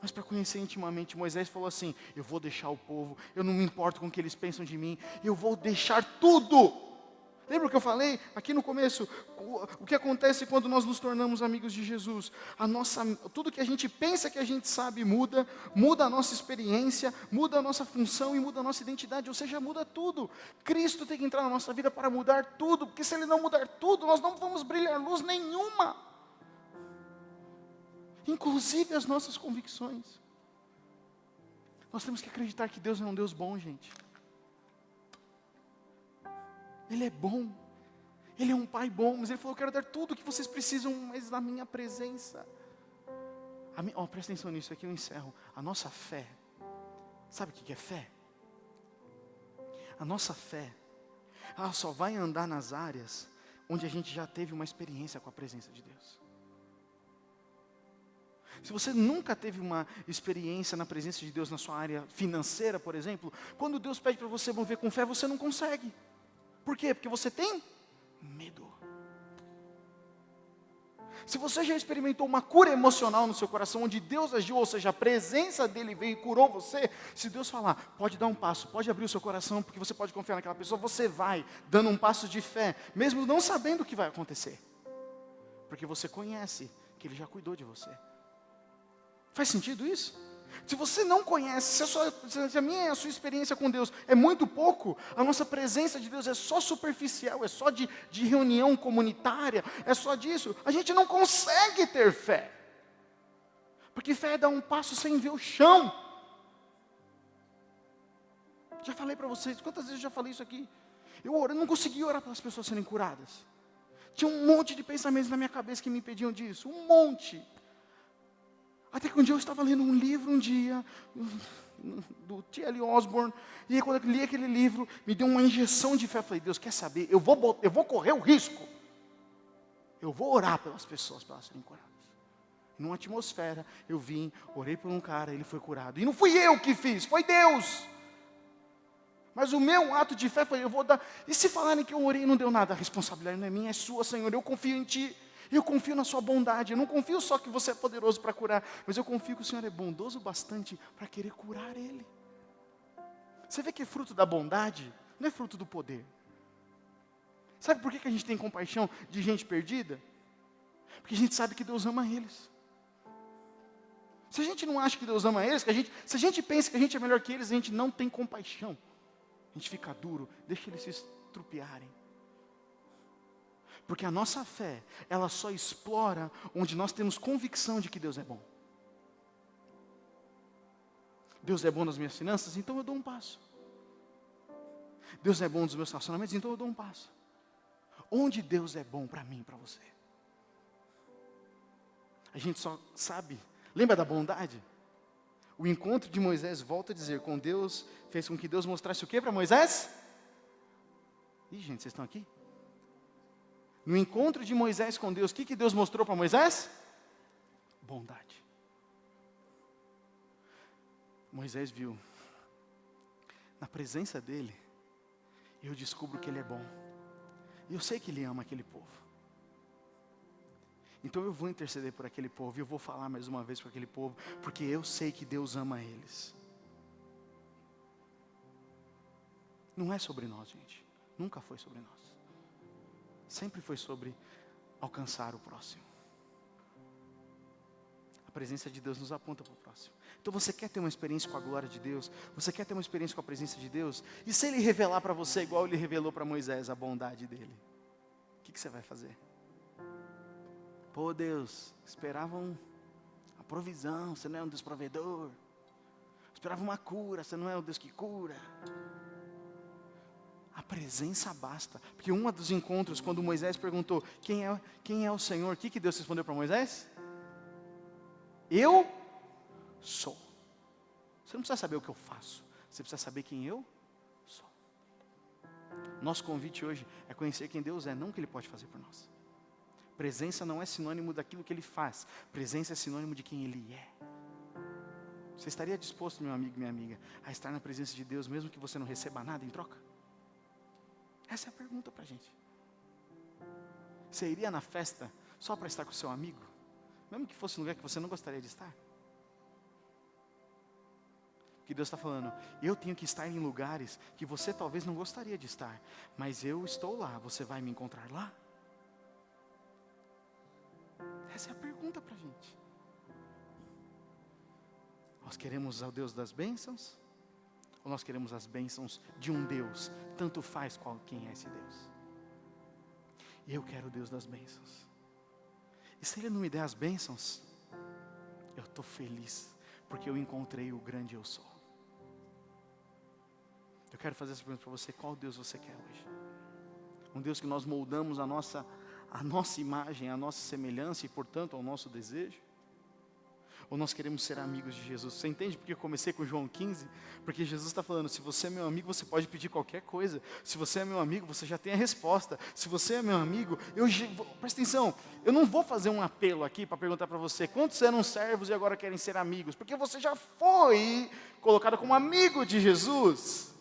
Mas para conhecer intimamente, Moisés falou assim, eu vou deixar o povo, eu não me importo com o que eles pensam de mim, eu vou deixar tudo, Lembra o que eu falei aqui no começo? O que acontece quando nós nos tornamos amigos de Jesus? Tudo que a gente pensa que a gente sabe muda a nossa experiência, muda a nossa função e muda a nossa identidade, ou seja, muda tudo. Cristo tem que entrar na nossa vida para mudar tudo, porque se Ele não mudar tudo, nós não vamos brilhar luz nenhuma. Inclusive as nossas convicções. Nós temos que acreditar que Deus é um Deus bom, gente. Ele é bom, Ele é um Pai bom, mas Ele falou, eu quero dar tudo o que vocês precisam, mas na minha presença. Presta atenção nisso, aqui eu encerro. A nossa fé, sabe o que é fé? A nossa fé, ela só vai andar nas áreas onde a gente já teve uma experiência com a presença de Deus. Se você nunca teve uma experiência na presença de Deus na sua área financeira, por exemplo, quando Deus pede para você mover com fé, você não consegue. Por quê? Porque você tem medo. Se você já experimentou uma cura emocional no seu coração, onde Deus agiu, ou seja, a presença dEle veio e curou você, se Deus falar, pode dar um passo, pode abrir o seu coração, porque você pode confiar naquela pessoa, você vai dando um passo de fé, mesmo não sabendo o que vai acontecer. Porque você conhece que Ele já cuidou de você. Faz sentido isso? Se você não conhece, se a minha e a sua experiência com Deus é muito pouco, a nossa presença de Deus é só superficial, é só de reunião comunitária, é só disso, a gente não consegue ter fé. Porque fé é dar um passo sem ver o chão. Já falei para vocês, quantas vezes eu já falei isso aqui? Eu não conseguia orar para as pessoas serem curadas. Tinha um monte de pensamentos na minha cabeça que me impediam disso, um monte. Até que um dia eu estava lendo um livro, do T.L. Osborne, e aí quando eu li aquele livro, me deu uma injeção de fé. Eu falei, Deus, quer saber? Eu vou correr o risco. Eu vou orar pelas pessoas para elas serem curadas. Numa atmosfera, eu vim, orei por um cara, ele foi curado. E não fui eu que fiz, foi Deus. Mas o meu ato de fé foi, eu vou dar. E se falarem que eu orei e não deu nada, a responsabilidade não é minha, é sua, Senhor. Eu confio em Ti. Eu confio na sua bondade, eu não confio só que você é poderoso para curar, mas eu confio que o Senhor é bondoso bastante para querer curar ele. Você vê que é fruto da bondade, não é fruto do poder. Sabe por que a gente tem compaixão de gente perdida? Porque a gente sabe que Deus ama eles. Se a gente não acha que Deus ama eles, se a gente pensa que a gente é melhor que eles, a gente não tem compaixão. A gente fica duro, deixa eles se estrupiarem. Porque a nossa fé, ela só explora onde nós temos convicção de que Deus é bom. Deus é bom nas minhas finanças, então eu dou um passo. Deus é bom nos meus relacionamentos, então eu dou um passo. Onde Deus é bom para mim e para você? A gente só sabe, lembra da bondade? O encontro de Moisés, volta a dizer, com Deus, fez com que Deus mostrasse o que para Moisés? Ih, gente, vocês estão aqui? No encontro de Moisés com Deus, o que Deus mostrou para Moisés? Bondade. Moisés viu, na presença dele, eu descubro que ele é bom. E eu sei que ele ama aquele povo. Então eu vou interceder por aquele povo, e eu vou falar mais uma vez para aquele povo, porque eu sei que Deus ama eles. Não é sobre nós, gente. Nunca foi sobre nós. Sempre foi sobre alcançar o próximo. A presença de Deus nos aponta para o próximo. Então você quer ter uma experiência com a glória de Deus? Você quer ter uma experiência com a presença de Deus? E se Ele revelar para você, igual Ele revelou para Moisés, a bondade dEle? O que você vai fazer? Pô, Deus, esperavam a provisão, você não é um Deus provedor. Esperava uma cura, você não é o Deus que cura. A presença basta. Porque um dos encontros, quando Moisés perguntou, quem é o Senhor? O que Deus respondeu para Moisés? Eu sou. Você não precisa saber o que eu faço. Você precisa saber quem eu sou. Nosso convite hoje é conhecer quem Deus é, não o que Ele pode fazer por nós. Presença não é sinônimo daquilo que Ele faz. Presença é sinônimo de quem Ele é. Você estaria disposto, meu amigo e minha amiga, a estar na presença de Deus, mesmo que você não receba nada em troca? Essa é a pergunta para a gente. Você iria na festa só para estar com o seu amigo? Mesmo que fosse um lugar que você não gostaria de estar? Que Deus está falando, eu tenho que estar em lugares que você talvez não gostaria de estar, mas eu estou lá, você vai me encontrar lá? Essa é a pergunta para a gente. Nós queremos o Deus das bênçãos? Ou nós queremos as bênçãos de um Deus? Tanto faz quem é esse Deus. E eu quero o Deus das bênçãos. E se Ele não me der as bênçãos, eu estou feliz, porque eu encontrei o grande eu sou. Eu quero fazer essa pergunta para você: qual Deus você quer hoje? Um Deus que nós moldamos a nossa imagem, a nossa semelhança e, portanto, ao nosso desejo? Ou nós queremos ser amigos de Jesus? Você entende porque eu comecei com João 15? Porque Jesus está falando, se você é meu amigo, você pode pedir qualquer coisa. Se você é meu amigo, você já tem a resposta. Se você é meu amigo, presta atenção, eu não vou fazer um apelo aqui para perguntar para você, quantos eram servos e agora querem ser amigos? Porque você já foi colocado como amigo de Jesus.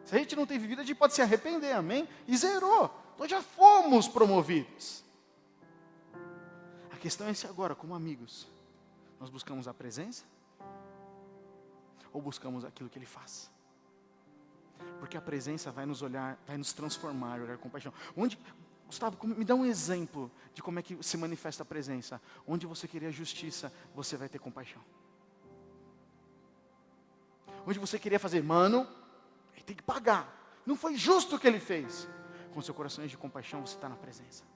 Se a gente não tem vivido, a gente pode se arrepender, amém? E zerou, nós já fomos promovidos. A questão é se agora, como amigos, nós buscamos a presença? Ou buscamos aquilo que Ele faz? Porque a presença vai nos olhar, vai nos transformar, olhar com paixão. Gustavo, me dá um exemplo de como é que se manifesta a presença. Onde você queria justiça, você vai ter compaixão. Onde você queria fazer, mano, ele tem que pagar. Não foi justo o que ele fez. Com seu coração de compaixão, você está na presença.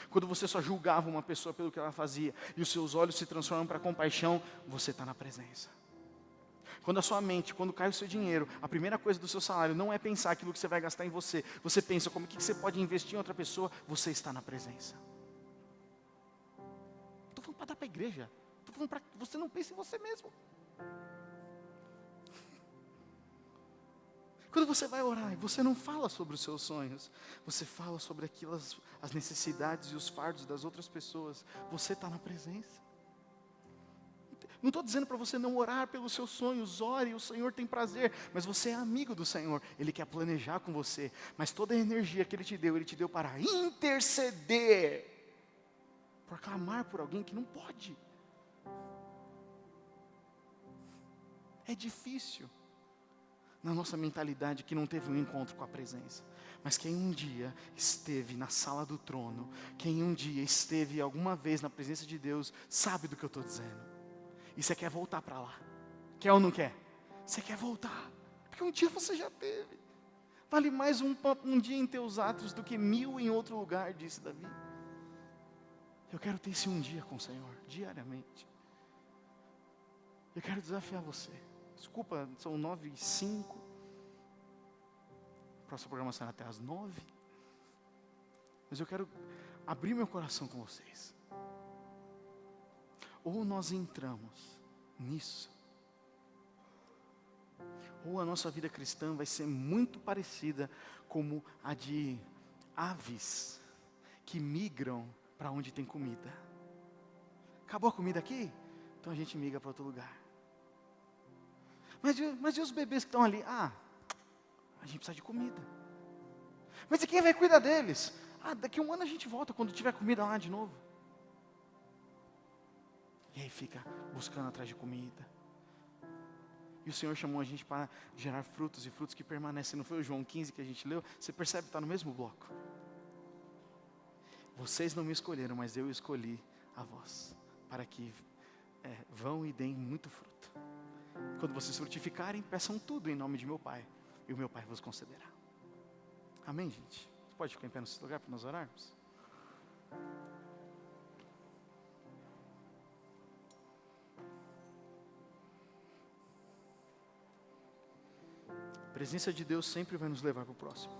Quando você só julgava uma pessoa pelo que ela fazia, e os seus olhos se transformam para compaixão, você está na presença. Quando a sua mente, quando cai o seu dinheiro, a primeira coisa do seu salário não é pensar aquilo que você vai gastar em você. Você pensa como que você pode investir em outra pessoa, você está na presença. Estou falando para dar para a igreja. Estou falando para que você não pense em você mesmo. Quando você vai orar, você não fala sobre os seus sonhos, você fala sobre as necessidades e os fardos das outras pessoas. Você está na presença. Não estou dizendo para você não orar pelos seus sonhos, ore, o Senhor tem prazer, mas você é amigo do Senhor, Ele quer planejar com você, mas toda a energia que Ele te deu para interceder, para clamar por alguém que não pode. É difícil. Na nossa mentalidade que não teve um encontro com a presença. Mas quem um dia esteve na sala do trono, quem um dia esteve alguma vez na presença de Deus, sabe do que eu estou dizendo. E você quer voltar para lá. Quer ou não quer? Você quer voltar. Porque um dia você já teve. Vale mais um dia em teus atos do que 1000 em outro lugar, disse Davi. Eu quero ter esse um dia com o Senhor, diariamente. Eu quero desafiar você. Desculpa, são 9h05. A próxima programação é até às 9. Mas eu quero abrir meu coração com vocês. Ou nós entramos nisso, ou a nossa vida cristã vai ser muito parecida como a de aves que migram para onde tem comida. Acabou a comida aqui? Então a gente migra para outro lugar. Mas e os bebês que estão ali? A gente precisa de comida. Mas e quem vai cuidar deles? Daqui a um ano a gente volta, quando tiver comida lá de novo. E aí fica buscando atrás de comida. E o Senhor chamou a gente para gerar frutos, e frutos que permanecem. Não foi o João 15 que a gente leu? Você percebe que está no mesmo bloco. Vocês não me escolheram, mas eu escolhi a vós, para que vão e deem muito fruto. Quando vocês frutificarem, peçam tudo em nome de meu Pai, e o meu Pai vos concederá. Amém, gente? Você pode ficar em pé nesse lugar para nós orarmos? A presença de Deus sempre vai nos levar para o próximo.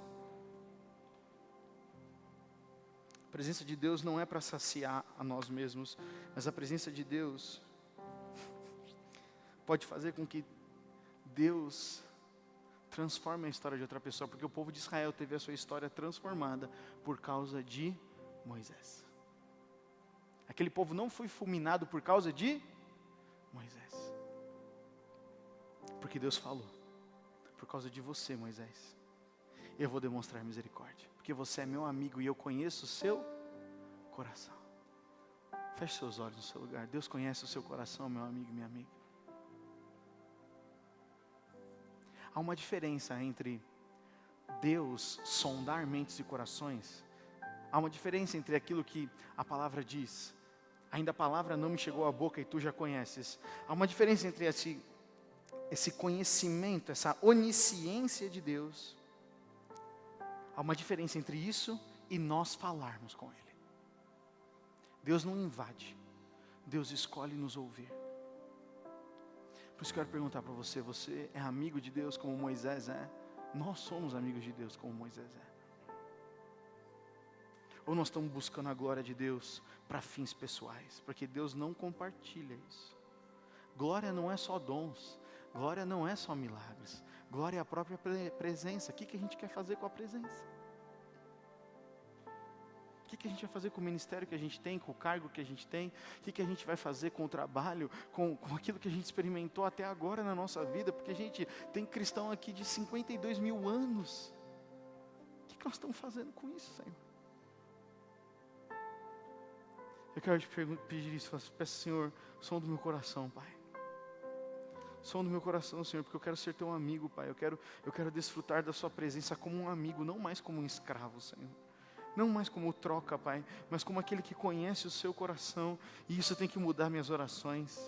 A presença de Deus não é para saciar a nós mesmos, mas a presença de Deus pode fazer com que Deus transforme a história de outra pessoa, porque o povo de Israel teve a sua história transformada por causa de Moisés. Aquele povo não foi fulminado por causa de Moisés, porque Deus falou: por causa de você, Moisés, eu vou demonstrar misericórdia, porque você é meu amigo e eu conheço o seu coração. Feche seus olhos no seu lugar. Deus conhece o seu coração, meu amigo e minha amiga. Há uma diferença entre Deus sondar mentes e corações. Há uma diferença entre aquilo que a palavra diz. Ainda a palavra não me chegou à boca e tu já conheces. Há uma diferença entre esse conhecimento, essa onisciência de Deus. Há uma diferença entre isso e nós falarmos com Ele. Deus não invade. Deus escolhe nos ouvir. Por isso que eu quero perguntar para você, você é amigo de Deus como Moisés é? Nós somos amigos de Deus como Moisés é. Ou nós estamos buscando a glória de Deus para fins pessoais? Porque Deus não compartilha isso. Glória não é só dons. Glória não é só milagres. Glória é a própria presença. O que a gente quer fazer com a presença? O que a gente vai fazer com o ministério que a gente tem, com o cargo que a gente tem? O que a gente vai fazer com o trabalho, com aquilo que a gente experimentou até agora na nossa vida? Porque, gente, tem cristão aqui de 52 mil anos. O que nós estamos fazendo com isso, Senhor? Eu quero te pedir isso, peço, Senhor, som do meu coração, Pai. Som do meu coração, Senhor, porque eu quero ser teu amigo, Pai. Eu quero desfrutar da sua presença como um amigo, não mais como um escravo, Senhor. Não mais como troca, Pai, mas como aquele que conhece o seu coração. E isso tem que mudar minhas orações.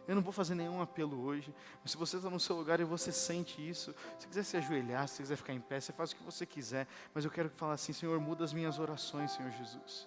Eu não vou fazer nenhum apelo hoje, mas se você está no seu lugar e você sente isso, se quiser se ajoelhar, se quiser ficar em pé, você faz o que você quiser. Mas eu quero falar assim, Senhor, muda as minhas orações, Senhor Jesus.